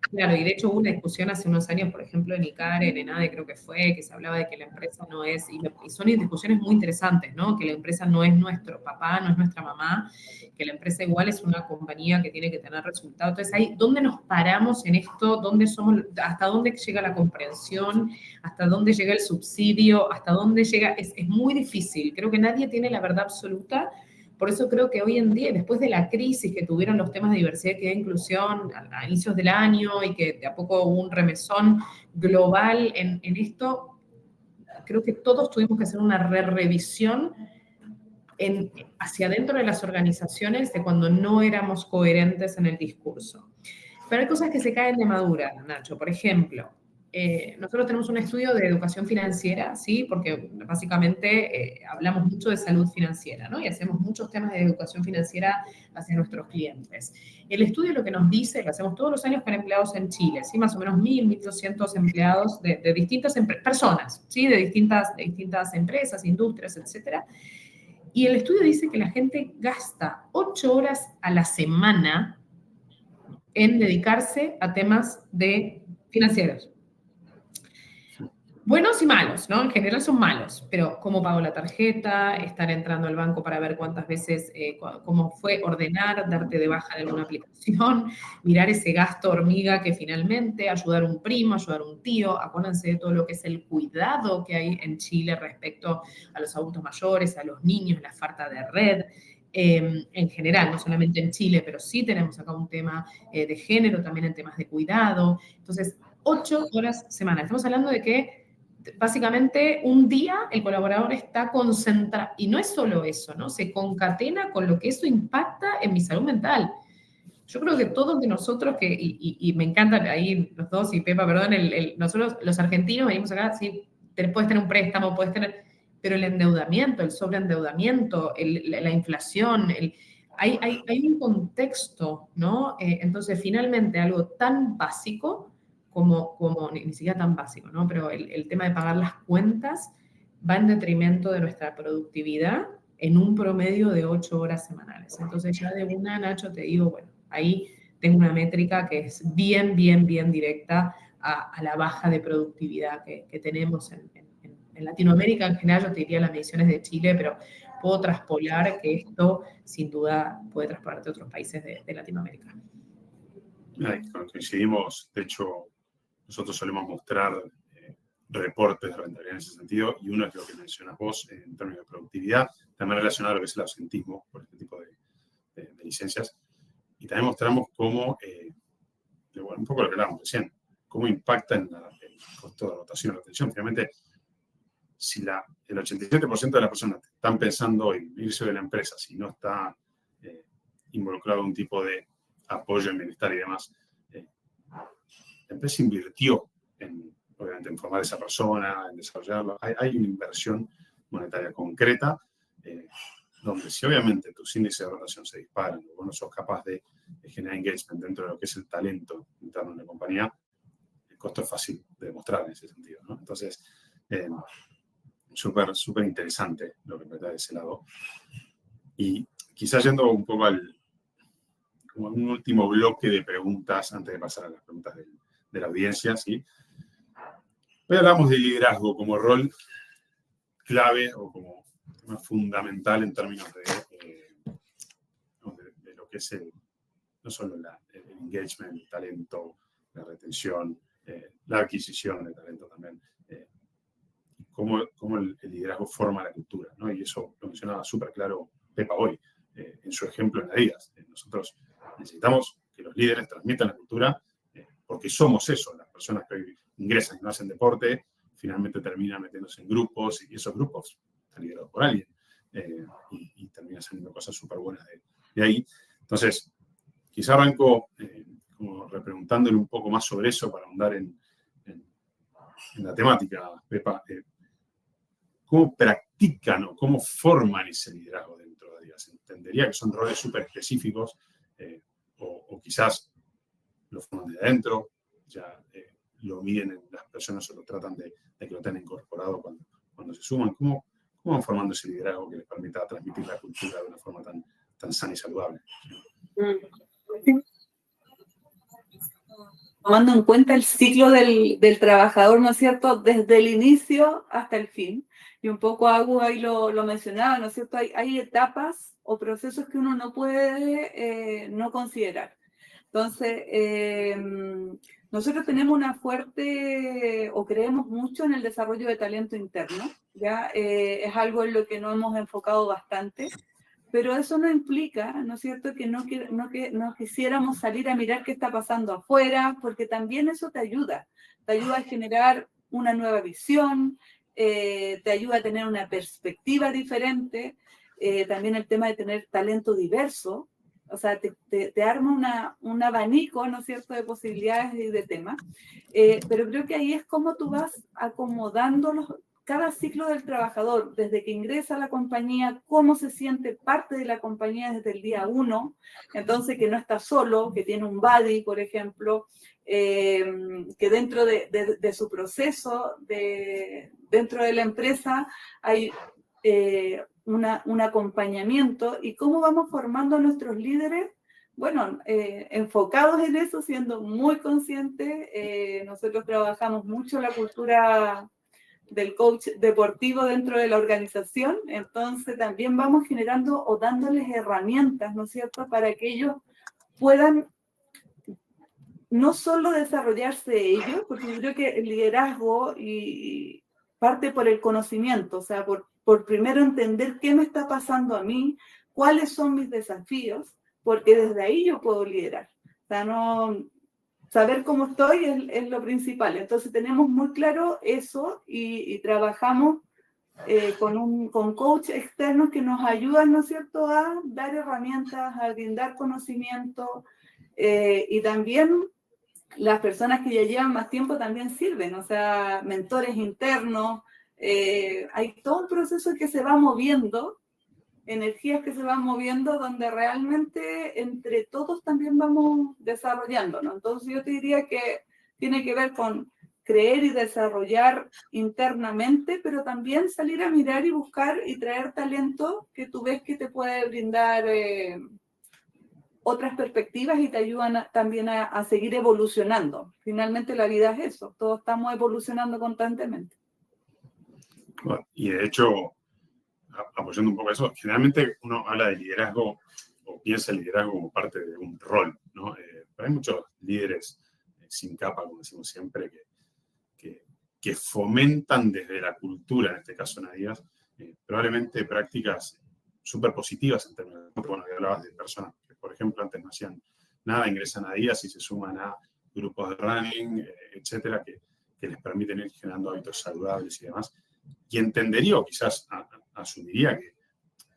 claro, y de hecho hubo una discusión hace unos años, por ejemplo, en ICAR, en ENADE creo que fue, que se hablaba de que la empresa no es, y son discusiones muy interesantes, ¿no? Que la empresa no es nuestro papá, no es nuestra mamá, que la empresa igual es una compañía que tiene que tener resultados. Entonces, ahí, ¿dónde nos paramos en esto? ¿Hasta dónde llega la comprensión? ¿Hasta dónde llega el subsidio? ¿Hasta dónde llega? Es muy difícil. Creo que nadie tiene la verdad absoluta. Por eso creo que hoy en día, después de la crisis que tuvieron los temas de diversidad, equidad e inclusión a inicios del año y que de a poco hubo un remesón global en esto, creo que todos tuvimos que hacer una revisión hacia adentro de las organizaciones de cuando no éramos coherentes en el discurso. Pero hay cosas que se caen de madura, Nacho. Por ejemplo, nosotros tenemos un estudio de educación financiera, ¿sí? Porque básicamente hablamos mucho de salud financiera, ¿no? Y hacemos muchos temas de educación financiera hacia nuestros clientes. El estudio lo que nos dice, lo hacemos todos los años con empleados en Chile, ¿sí? Más o menos 1.200 empleados de distintas personas, ¿sí? De distintas empresas, industrias, etcétera. Y el estudio dice que la gente gasta 8 horas a la semana en dedicarse a temas financieros. Buenos y malos, ¿no? En general son malos, pero cómo pago la tarjeta, estar entrando al banco para ver cuántas veces, cómo fue ordenar, darte de baja en alguna aplicación, mirar ese gasto hormiga que finalmente, ayudar a un primo, ayudar a un tío, acuérdense de todo lo que es el cuidado que hay en Chile respecto a los adultos mayores, a los niños, la falta de red. En general, no solamente en Chile, pero sí tenemos acá un tema de género, también en temas de cuidado. Entonces, 8 horas semana. Estamos hablando de que básicamente un día el colaborador está concentrado, y no es solo eso, ¿no? Se concatena con lo que eso impacta en mi salud mental. Yo creo que todos de nosotros, y me encantan ahí los dos, y Pepa, perdón, nosotros los argentinos venimos acá, sí, puedes tener un préstamo, puedes tener, pero el endeudamiento, el sobreendeudamiento, la inflación, hay un contexto, ¿no? Entonces, finalmente, algo tan básico como ni siquiera tan básico, ¿no? Pero el tema de pagar las cuentas va en detrimento de nuestra productividad en un promedio de 8 horas semanales. Entonces ya de una, Nacho, te digo, bueno, ahí tengo una métrica que es bien directa a la baja de productividad que tenemos en en Latinoamérica en general, yo te diría las mediciones de Chile, pero puedo traspolar que esto sin duda puede traspolar a otros países de Latinoamérica. Coincidimos, de hecho, nosotros solemos mostrar reportes de rentabilidad en ese sentido, y uno es lo que mencionas vos en términos de productividad, también relacionado a lo que es el ausentismo por este tipo de licencias, y también mostramos cómo, bueno, un poco lo que hablábamos recién, cómo impacta en el costo de rotación y retención. Finalmente, si el 87% de las personas están pensando en irse de la empresa, si no está involucrado en un tipo de apoyo en bienestar y demás, la empresa invirtió obviamente en formar a esa persona, en desarrollarlo. Hay una inversión monetaria concreta, donde si obviamente tus índices de rotación se disparan, o vos no sos capaz de generar engagement dentro de lo que es el talento interno de la compañía, el costo es fácil de demostrar en ese sentido, ¿no? Entonces, súper interesante lo que trata de ese lado. Y quizás yendo un poco como un último bloque de preguntas antes de pasar a las preguntas de la audiencia, ¿sí? Hoy hablamos de liderazgo como rol clave o como tema fundamental en términos de lo que es no solo el engagement, el talento, la retención, la adquisición de talento también, cómo el liderazgo forma la cultura, ¿no? Y eso lo mencionaba súper claro Pepa hoy, en su ejemplo en Adidas. Nosotros necesitamos que los líderes transmitan la cultura, porque somos eso, las personas que hoy ingresan y no hacen deporte, finalmente terminan metiéndose en grupos, y esos grupos están liderados por alguien, y terminan saliendo cosas súper buenas de ahí. Entonces, quizá arranco como repreguntándole un poco más sobre eso para ahondar en la temática, Pepa. ¿Cómo practican o cómo forman ese liderazgo dentro de Adidas? Entendería que son roles súper específicos, o quizás lo forman de adentro, ya lo miden en las personas o lo tratan de que lo tengan incorporado cuando se suman. ¿Cómo van formando ese liderazgo que les permita transmitir la cultura de una forma tan sana y saludable? Tomando en cuenta el ciclo del trabajador, ¿no es cierto?, desde el inicio hasta el fin. Y un poco Agu ahí lo mencionaba, ¿no es cierto? Hay etapas o procesos que uno no puede no considerar. Entonces, nosotros tenemos una fuerte, o creemos mucho en el desarrollo de talento interno, ¿ya? Es algo en lo que nos hemos enfocado bastante. Pero eso no implica, ¿no es cierto?, que no quisiéramos salir a mirar qué está pasando afuera, porque también eso te ayuda a generar una nueva visión, te ayuda a tener una perspectiva diferente, también el tema de tener talento diverso, o sea, te arma un abanico, ¿no es cierto?, de posibilidades y de temas, pero creo que ahí es como tú vas acomodándolos. Cada ciclo del trabajador, desde que ingresa a la compañía, cómo se siente parte de la compañía desde el día 1, entonces que no está solo, que tiene un buddy, por ejemplo, que dentro de su proceso, dentro de la empresa, hay un acompañamiento, y cómo vamos formando a nuestros líderes. Bueno, enfocados en eso, siendo muy conscientes. Nosotros trabajamos mucho la cultura del coach deportivo dentro de la organización, entonces también vamos generando o dándoles herramientas, ¿no es cierto?, para que ellos puedan no solo desarrollarse ellos, porque yo creo que el liderazgo y parte por el conocimiento, o sea, por primero entender qué me está pasando a mí, cuáles son mis desafíos, porque desde ahí yo puedo liderar. O sea, no... Saber cómo estoy es lo principal. Entonces tenemos muy claro eso, y trabajamos con coach externos que nos ayudan, ¿no es cierto?, a dar herramientas, a brindar conocimiento, y también las personas que ya llevan más tiempo también sirven, o sea, mentores internos. Hay todo un proceso que se va moviendo, energías que se van moviendo, donde realmente entre todos también vamos desarrollándonos. Entonces yo te diría que tiene que ver con creer y desarrollar internamente, pero también salir a mirar y buscar y traer talento que tú ves que te puede brindar otras perspectivas y te ayudan también a seguir evolucionando. Finalmente la vida es eso, todos estamos evolucionando constantemente. Bueno, y de hecho, apoyando un poco eso, generalmente uno habla de liderazgo o piensa el liderazgo como parte de un rol, ¿no? Pero hay muchos líderes sin capa, como decimos siempre, que fomentan desde la cultura, en este caso Nadías, probablemente prácticas súper positivas en términos de, bueno, ya hablabas de personas que, por ejemplo, antes no hacían nada, ingresan a Nadías y se suman a grupos de running, etcétera, que les permiten ir generando hábitos saludables y demás. Y entendería o quizás asumiría que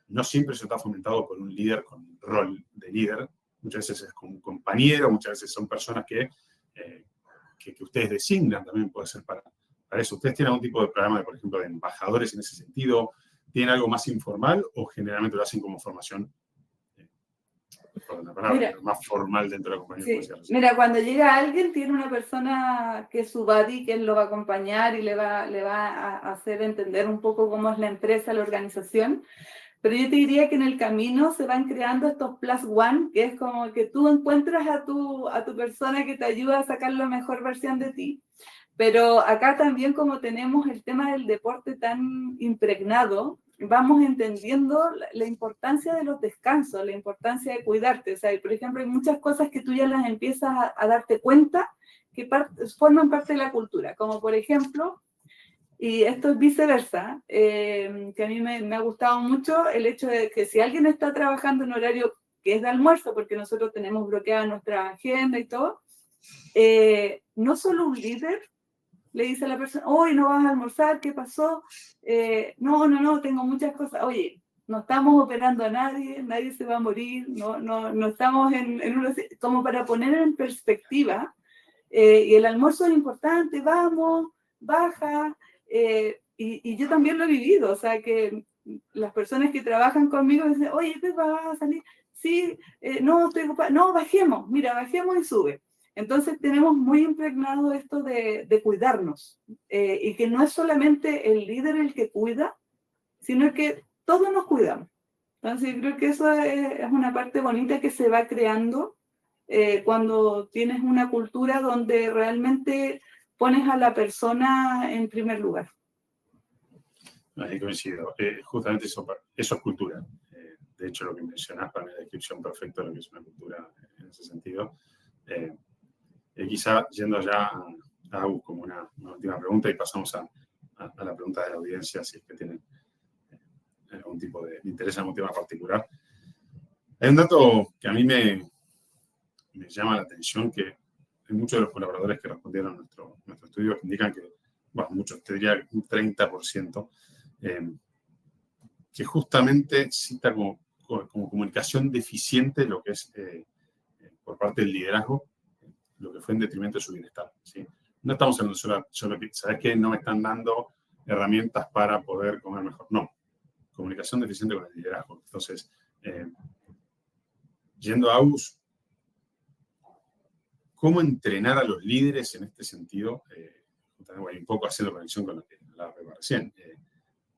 no siempre eso está fomentado por un líder con rol de líder. Muchas veces es como un compañero, muchas veces son personas que ustedes designan, también puede ser para eso. ¿Ustedes tienen algún tipo de programa, por ejemplo, de embajadores en ese sentido? ¿Tienen algo más informal o generalmente lo hacen como formación, por una palabra, más formal dentro de la compañía? Sí. Mira, cuando llega alguien, tiene una persona que es su buddy, que él lo va a acompañar y le va a hacer entender un poco cómo es la empresa, la organización. Pero yo te diría que en el camino se van creando estos plus one, que es como que tú encuentras a tu persona que te ayuda a sacar la mejor versión de ti. Pero acá también, como tenemos el tema del deporte tan impregnado, vamos entendiendo la importancia de los descansos, la importancia de cuidarte. O sea, por ejemplo, hay muchas cosas que tú ya las empiezas a darte cuenta que forman parte de la cultura, como por ejemplo, y esto es viceversa, que a mí me ha gustado mucho el hecho de que si alguien está trabajando en horario que es de almuerzo, porque nosotros tenemos bloqueada nuestra agenda y todo, no solo un líder le dice a la persona, hoy no vas a almorzar, ¿qué pasó? No, tengo muchas cosas. Oye, no estamos operando a nadie, nadie se va a morir, no estamos en una... Como para poner en perspectiva, y el almuerzo es importante, vamos, baja, y yo también lo he vivido, o sea que las personas que trabajan conmigo dicen, oye, Pepa, ¿vas a salir? Sí, no, estoy ocupada. No, bajemos, mira, bajemos y sube. Entonces tenemos muy impregnado esto de cuidarnos, y que no es solamente el líder el que cuida, sino que todos nos cuidamos. Entonces yo creo que eso es una parte bonita que se va creando cuando tienes una cultura donde realmente pones a la persona en primer lugar. Ahí coincido. Justamente eso es cultura. De hecho, lo que mencionás para la descripción perfecta de lo que es una cultura en ese sentido. Quizá yendo ya a Agus como una última pregunta y pasamos a la pregunta de la audiencia, si es que tienen algún tipo de interés en algún tema particular. Hay un dato que a mí me llama la atención, que hay muchos de los colaboradores que respondieron a nuestro estudio que indican que, bueno, muchos, te diría un 30%, que justamente cita como comunicación deficiente lo que es por parte del liderazgo, lo que fue en detrimento de su bienestar, ¿sí? No estamos hablando solo que, ¿sabes qué? No me están dando herramientas para poder comer mejor. No, comunicación deficiente con el liderazgo. Entonces, yendo a Agus, ¿cómo entrenar a los líderes en este sentido? Un poco haciendo conexión con lo que hablaba recién,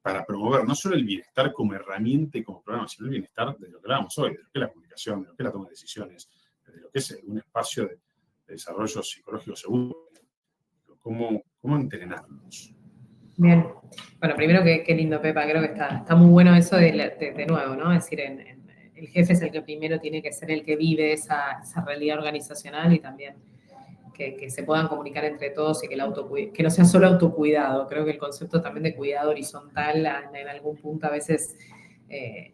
para promover no solo el bienestar como herramienta y como programa, sino el bienestar de lo que hablábamos hoy, de lo que es la comunicación, de lo que es la toma de decisiones, de lo que es un espacio de desarrollo psicológico seguro. ¿Cómo entrenarlos? Bien. Bueno, primero qué lindo, Pepa, creo que está muy bueno eso de nuevo, ¿no? Es decir, el jefe es el que primero tiene que ser el que vive esa realidad organizacional y también que se puedan comunicar entre todos y que no sea solo autocuidado. Creo que el concepto también de cuidado horizontal en algún punto a veces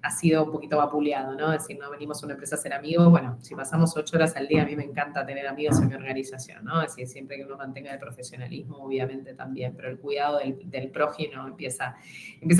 ha sido un poquito vapuleado, ¿no? Es decir, no venimos a una empresa a ser amigos. Bueno, si pasamos 8 horas al día, a mí me encanta tener amigos en mi organización, ¿no? Es decir, siempre que uno mantenga el profesionalismo, obviamente también, pero el cuidado del prójimo empieza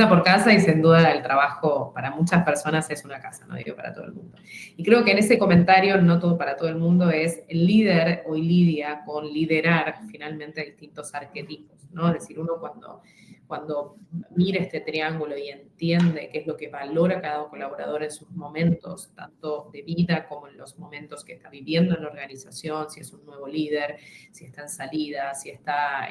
por casa y sin duda el trabajo para muchas personas es una casa, no digo para todo el mundo. Y creo que en ese comentario, no todo para todo el mundo, es el líder hoy lidia con liderar finalmente distintos arquetipos, ¿no? Es decir, uno cuando mira este triángulo y entiende qué es lo que valora cada colaborador en sus momentos, tanto de vida como en los momentos que está viviendo en la organización, si es un nuevo líder, si está en salida, si está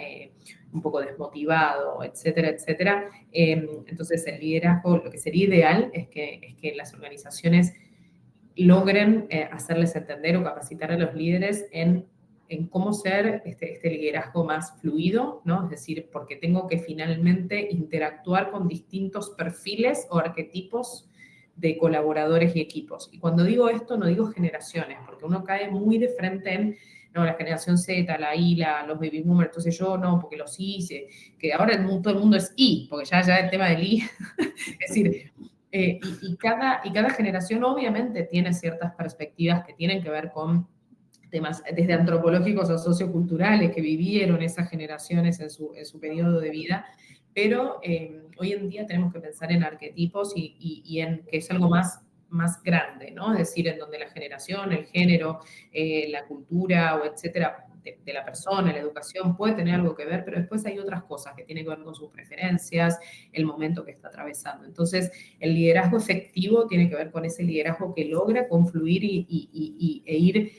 un poco desmotivado, etcétera, etcétera. Entonces, el liderazgo, lo que sería ideal es que las organizaciones logren hacerles entender o capacitar a los líderes en en cómo ser este liderazgo más fluido, ¿no? Es decir, porque tengo que finalmente interactuar con distintos perfiles o arquetipos de colaboradores y equipos. Y cuando digo esto, no digo generaciones, porque uno cae muy de frente en, no, la generación Z, la Y, los baby boomers, entonces yo no, porque los Y, que ahora todo el mundo es Y, porque ya el tema del Y, es decir, y cada generación obviamente tiene ciertas perspectivas que tienen que ver con temas desde antropológicos o socioculturales que vivieron esas generaciones en su periodo de vida, pero hoy en día tenemos que pensar en arquetipos y en que es algo más grande, ¿no? Es decir, en donde la generación, el género, la cultura o etcétera, de la persona, la educación puede tener algo que ver, pero después hay otras cosas que tienen que ver con sus preferencias, el momento que está atravesando. Entonces, el liderazgo efectivo tiene que ver con ese liderazgo que logra confluir e ir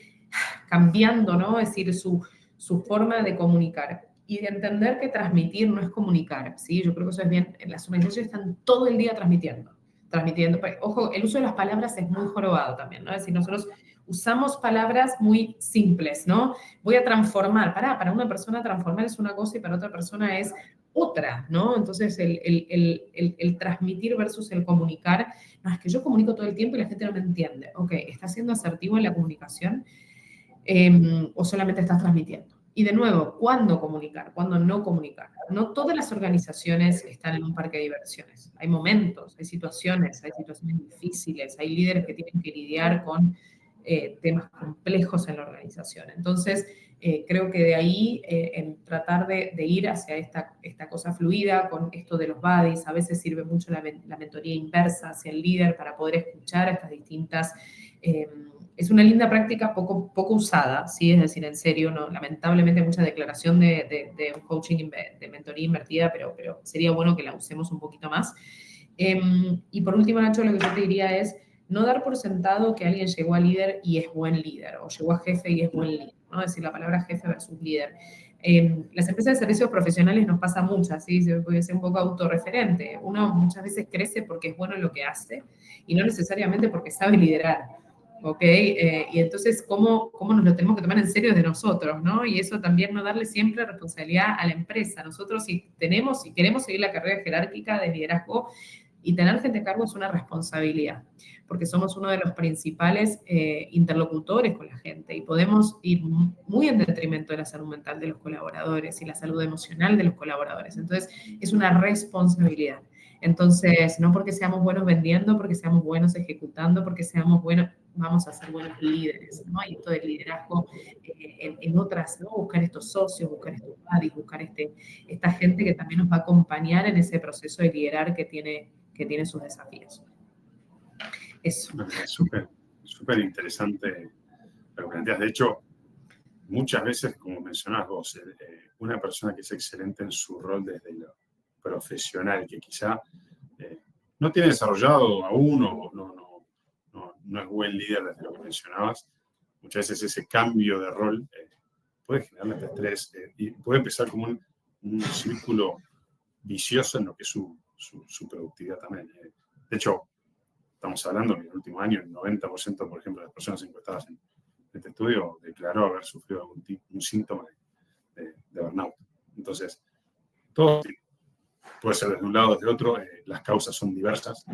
cambiando, ¿no? Es decir, su forma de comunicar y de entender que transmitir no es comunicar, ¿sí? Yo creo que eso es bien, las organizaciones están todo el día transmitiendo. Pero, ojo, el uso de las palabras es muy jorobado también, ¿no? Es decir, nosotros usamos palabras muy simples, ¿no? Voy a transformar, para una persona transformar es una cosa y para otra persona es otra, ¿no? Entonces, el transmitir versus el comunicar, no, es que yo comunico todo el tiempo y la gente no me entiende. Ok, ¿estás siendo asertivo en la comunicación? O solamente estás transmitiendo. Y de nuevo, ¿cuándo comunicar? ¿Cuándo no comunicar? No todas las organizaciones están en un parque de diversiones. Hay momentos, hay situaciones difíciles, hay líderes que tienen que lidiar con temas complejos en la organización. Entonces, creo que de ahí, en tratar de ir hacia esta cosa fluida, con esto de los buddies, a veces sirve mucho la mentoría inversa hacia el líder para poder escuchar a estas distintas es una linda práctica poco usada, ¿sí? Es decir, en serio, no, lamentablemente hay mucha declaración de un coaching, de mentoría invertida, pero sería bueno que la usemos un poquito más. Y por último, Nacho, lo que yo te diría es no dar por sentado que alguien llegó a líder y es buen líder, o llegó a jefe y es buen líder, ¿no? Es decir, la palabra jefe versus líder. Las empresas de servicios profesionales nos pasa muchas, ¿sí? Se puede ser un poco autorreferente. Uno muchas veces crece porque es bueno en lo que hace y no necesariamente porque sabe liderar. ¿Ok? Y entonces, ¿cómo nos lo tenemos que tomar en serio de nosotros, ¿no? Y eso también no darle siempre responsabilidad a la empresa. Nosotros si queremos seguir la carrera jerárquica de liderazgo y tener gente a cargo es una responsabilidad, porque somos uno de los principales interlocutores con la gente y podemos ir muy en detrimento de la salud mental de los colaboradores y la salud emocional de los colaboradores. Entonces, es una responsabilidad. Entonces, no porque seamos buenos vendiendo, porque seamos buenos ejecutando, porque seamos buenos, vamos a ser buenos líderes, ¿no? Y esto del liderazgo en otras, ¿no? Buscar estos socios, buscar estos buddies, buscar esta gente que también nos va a acompañar en ese proceso de liderar que tiene sus desafíos. Eso. Súper interesante lo que planteas. De hecho, muchas veces, como mencionabas vos, una persona que es excelente en su rol desde lo profesional, que quizá no tiene desarrollado aún o no es buen líder desde lo que mencionabas, muchas veces ese cambio de rol puede generarle estrés y puede empezar como un círculo vicioso en lo que es su productividad también. De hecho, estamos hablando que en el último año el 90%, por ejemplo, de las personas encuestadas en este estudio declaró haber sufrido un síntoma de burnout. Entonces, todo puede ser desde un lado o desde otro, las causas son diversas,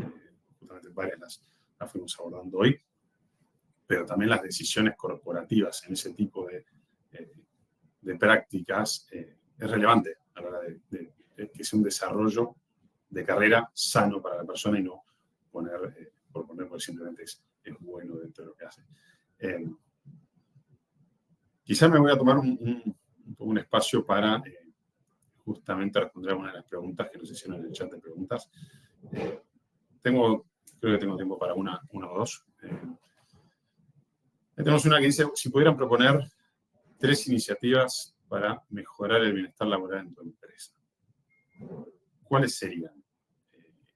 justamente varias las fuimos abordando hoy, pero también las decisiones corporativas en ese tipo de prácticas es relevante a la hora de que sea un desarrollo de carrera sano para la persona y no por poner porque simplemente es bueno dentro de lo que hace. Quizá me voy a tomar un espacio para justamente responder algunas de las preguntas que nos hicieron en el chat de preguntas. Creo que tengo tiempo para una o dos. Tenemos una que dice, si pudieran proponer 3 iniciativas para mejorar el bienestar laboral en tu empresa, ¿cuáles serían?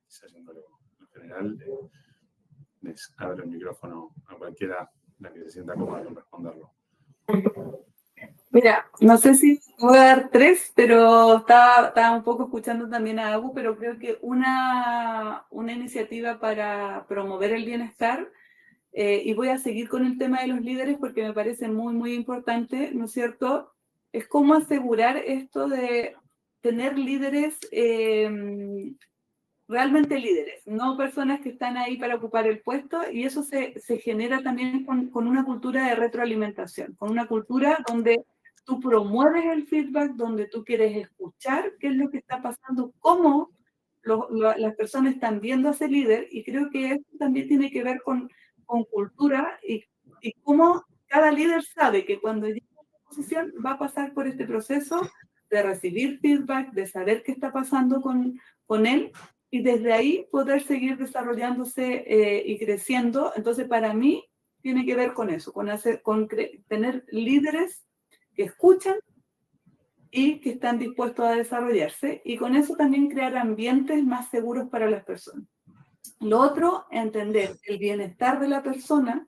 Quizás yéndolo en general, les abro el micrófono a cualquiera la que se sienta cómoda con responderlo. Mira, no sé si voy a dar 3, pero estaba un poco escuchando también a Agu, pero creo que una iniciativa para promover el bienestar y voy a seguir con el tema de los líderes porque me parece muy, muy importante, ¿no es cierto? Es cómo asegurar esto de tener líderes, realmente líderes, no personas que están ahí para ocupar el puesto, y eso se genera también con una cultura de retroalimentación, con una cultura donde tú promueves el feedback, donde tú quieres escuchar qué es lo que está pasando, cómo las personas están viendo a ese líder, y creo que eso también tiene que ver con cultura y cómo cada líder sabe que cuando llega a la posición va a pasar por este proceso de recibir feedback, de saber qué está pasando con él, y desde ahí poder seguir desarrollándose y creciendo. Entonces, para mí, tiene que ver con eso, con tener líderes que escuchan y que están dispuestos a desarrollarse, y con eso también crear ambientes más seguros para las personas. Lo otro, entender el bienestar de la persona,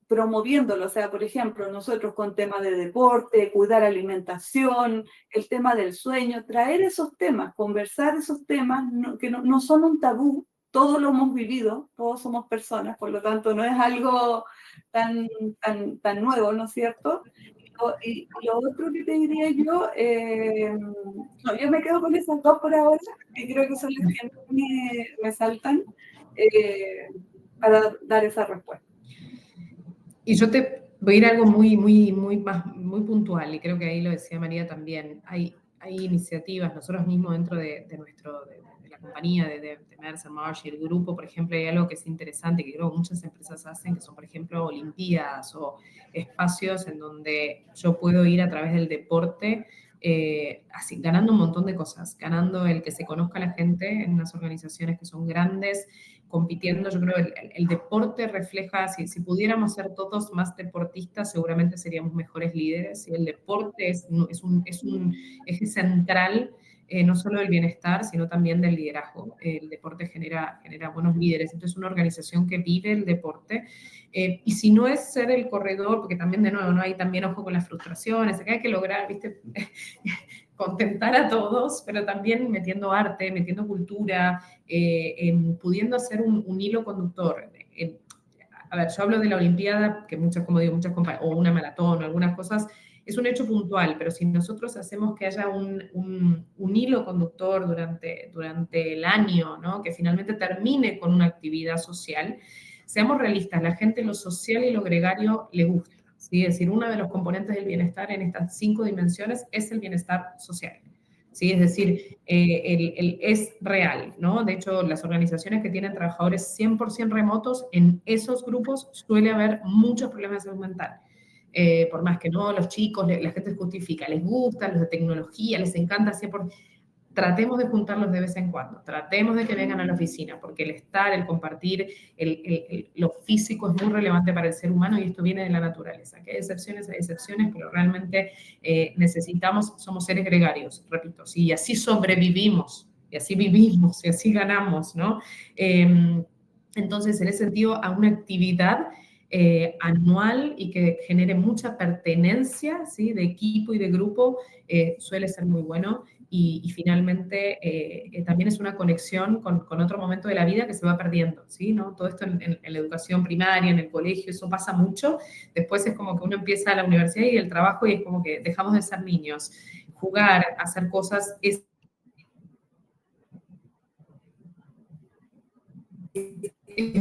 promoviéndolo. O sea, por ejemplo, nosotros con temas de deporte, cuidar alimentación, el tema del sueño, traer esos temas, conversar esos temas que no son un tabú, todos lo hemos vivido, todos somos personas, por lo tanto no es algo tan nuevo, ¿no es cierto? Y lo otro que te diría yo, no, yo me quedo con esas dos por ahora, que creo que son las que me saltan para dar esa respuesta. Y yo te voy a ir a algo muy puntual, y creo que ahí lo decía María también. Hay iniciativas, nosotros mismos dentro de la compañía de Mercer Marsh y el grupo, por ejemplo, hay algo que es interesante, que creo que muchas empresas hacen, que son, por ejemplo, olimpiadas o espacios en donde yo puedo ir a través del deporte, así, ganando un montón de cosas, ganando el que se conozca la gente en unas organizaciones que son grandes, compitiendo. Yo creo que el deporte refleja, si pudiéramos ser todos más deportistas, seguramente seríamos mejores líderes, y el deporte es un eje central, no solo del bienestar, sino también del liderazgo. El deporte genera buenos líderes, entonces una organización que vive el deporte, y si no es ser el corredor, porque también, de nuevo, no hay también ojo con las frustraciones, acá hay que lograr, ¿viste? Contentar a todos, pero también metiendo arte, metiendo cultura, pudiendo hacer un hilo conductor. A ver, yo hablo de la Olimpiada, que como digo, muchas compañías, o una maratón, o algunas cosas, es un hecho puntual, pero si nosotros hacemos que haya un hilo conductor durante el año, ¿no? Que finalmente termine con una actividad social, seamos realistas, la gente lo social y lo gregario le gusta. ¿Sí? Es decir, uno de los componentes del bienestar en estas 5 dimensiones es el bienestar social. ¿Sí? Es decir, es real, ¿no? De hecho, las organizaciones que tienen trabajadores 100% remotos, en esos grupos suele haber muchos problemas de salud mental. Por más que no, los chicos, la gente justifica, les gusta, los de tecnología, les encanta 100%. Tratemos de juntarlos de vez en cuando, tratemos de que vengan a la oficina, porque el estar, el compartir, lo físico es muy relevante para el ser humano, y esto viene de la naturaleza. Que hay excepciones, pero realmente somos seres gregarios, repito, ¿sí? Y así sobrevivimos, y así vivimos, y así ganamos, ¿no? Entonces, en ese sentido, a una actividad anual y que genere mucha pertenencia, ¿sí? De equipo y de grupo, suele ser muy bueno. Y finalmente también es una conexión con otro momento de la vida que se va perdiendo, ¿sí? ¿No? Todo esto en la educación primaria, en el colegio, eso pasa mucho. Después es como que uno empieza la universidad y el trabajo, y es como que dejamos de ser niños. Jugar, hacer cosas, es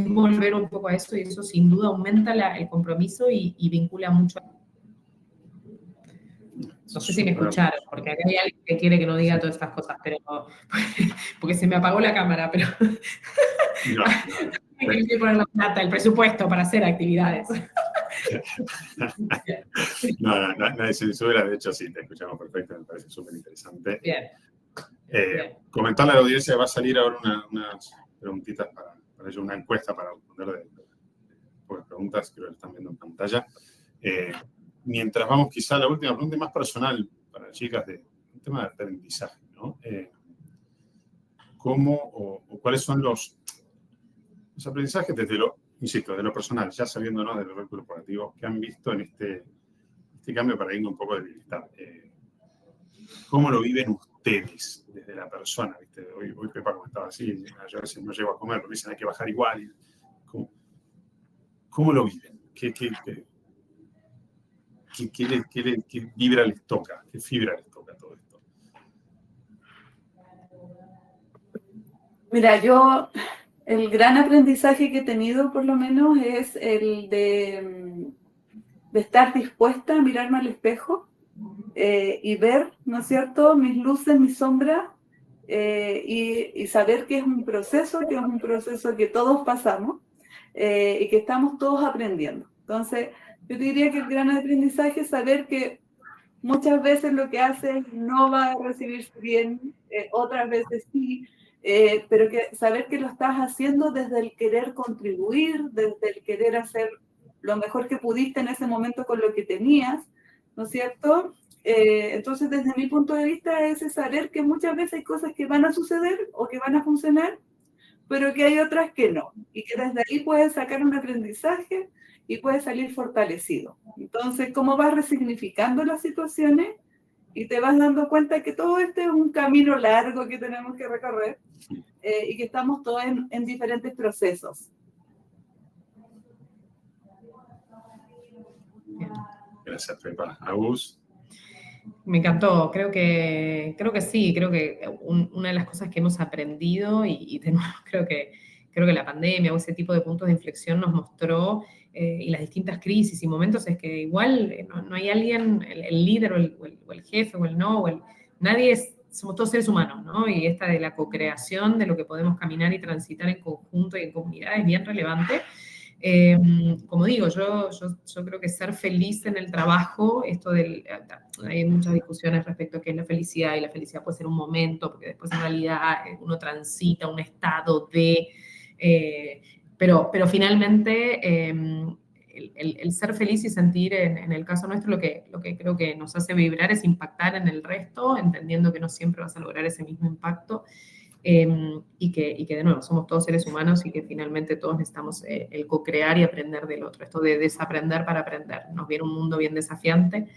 volver un poco a eso, y eso sin duda aumenta el compromiso y vincula mucho. No sé si me escucharon, porque acá hay alguien que quiere que no diga todas estas cosas, pero porque se me apagó la cámara, pero hay que poner la plata, el presupuesto para hacer actividades. No, nadie censura, de hecho sí, te escuchamos perfecto, me parece súper interesante. Bien. Comentarle a la audiencia, va a salir ahora unas preguntitas para ello, una encuesta para responder de preguntas, creo que están viendo en pantalla. Mientras vamos quizá a la última pregunta más personal para las chicas, un tema de aprendizaje, ¿no? ¿Cómo o cuáles son los aprendizajes desde lo personal, ya sabiendo, ¿no?, del rol corporativo, que han visto en este cambio de paradigma un poco de bienestar? ¿Cómo lo viven ustedes desde la persona? ¿Viste? Hoy Pepa comentaba así, yo a veces no llego a comer, porque dicen hay que bajar igual. ¿Cómo lo viven? ¿Qué vibra les toca? ¿Qué fibra les toca todo esto? Mira, el gran aprendizaje que he tenido, por lo menos, es el de estar dispuesta a mirarme al espejo y ver, ¿no es cierto?, mis luces, mis sombras, y saber que es un proceso que todos pasamos y que estamos todos aprendiendo. Entonces, yo diría que el gran aprendizaje es saber que muchas veces lo que haces no va a recibirse bien, otras veces sí, pero saber que lo estás haciendo desde el querer contribuir, desde el querer hacer lo mejor que pudiste en ese momento con lo que tenías, ¿no es cierto? Entonces, desde mi punto de vista, es saber que muchas veces hay cosas que van a suceder o que van a funcionar, pero que hay otras que no, y que desde ahí puedes sacar un aprendizaje y puedes salir fortalecido. Entonces, ¿cómo vas resignificando las situaciones? Y te vas dando cuenta que todo este es un camino largo que tenemos que recorrer y que estamos todos en diferentes procesos. Gracias, Pepa. Agus. Me encantó, creo que sí, creo que una de las cosas que hemos aprendido y de nuevo creo que la pandemia o ese tipo de puntos de inflexión nos mostró y las distintas crisis y momentos es que igual no hay alguien, el líder o el jefe o el nadie somos todos seres humanos, ¿no? Y esta de la co-creación de lo que podemos caminar y transitar en conjunto y en comunidad es bien relevante. Como digo, yo creo que ser feliz en el trabajo, hay muchas discusiones respecto a qué es la felicidad, y la felicidad puede ser un momento, porque después en realidad uno transita un estado pero finalmente el ser feliz y sentir, en el caso nuestro, lo que creo que nos hace vibrar es impactar en el resto, entendiendo que no siempre vas a lograr ese mismo impacto. Y que de nuevo somos todos seres humanos y que finalmente todos necesitamos el co-crear y aprender del otro. Esto de desaprender para aprender. Nos viene un mundo bien desafiante.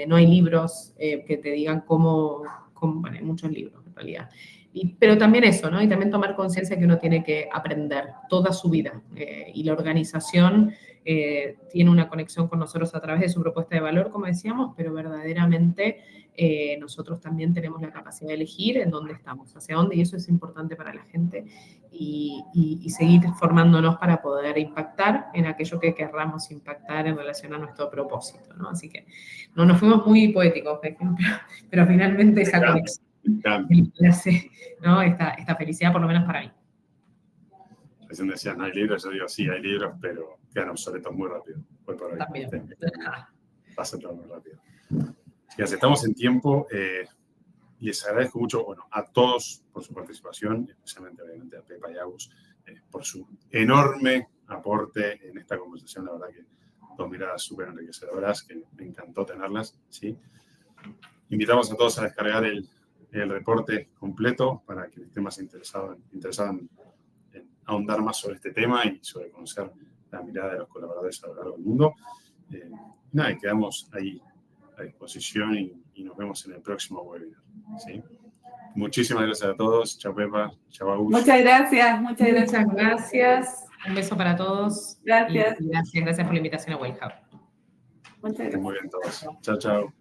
No hay libros que te digan cómo bueno, hay muchos libros en realidad. Pero también eso, ¿no? Y también tomar conciencia que uno tiene que aprender toda su vida. Y la organización tiene una conexión con nosotros a través de su propuesta de valor, como decíamos, pero verdaderamente nosotros también tenemos la capacidad de elegir en dónde estamos, hacia dónde, y eso es importante para la gente, y seguir formándonos para poder impactar en aquello que querramos impactar en relación a nuestro propósito, ¿no? Así que no nos fuimos muy poéticos, por ejemplo, pero finalmente esa conexión, ¿no? Esta felicidad, por lo menos para mí. Recién decías, no hay libros, yo digo, sí, hay libros, pero quedan obsoletos muy rápido. También. Pasa todo muy rápido. Chicas, estamos en tiempo. Les agradezco mucho, bueno, a todos por su participación, especialmente obviamente a Pepa y Agus, por su enorme aporte en esta conversación. La verdad que dos miradas súper enriquecedoras, que me encantó tenerlas, ¿sí? Invitamos a todos a descargar el reporte completo para que estén más interesados en ahondar más sobre este tema y sobre conocer la mirada de los colaboradores a lo largo del mundo. Nada, y quedamos ahí a disposición y nos vemos en el próximo webinar, ¿sí? Muchísimas gracias a todos. Chao, Pepa. Chao, Agus. Muchas gracias. Muchas gracias. Un beso para todos. Gracias. Y gracias por la invitación a Well Hub. Muchas gracias. Muy bien todos. Chao, chao.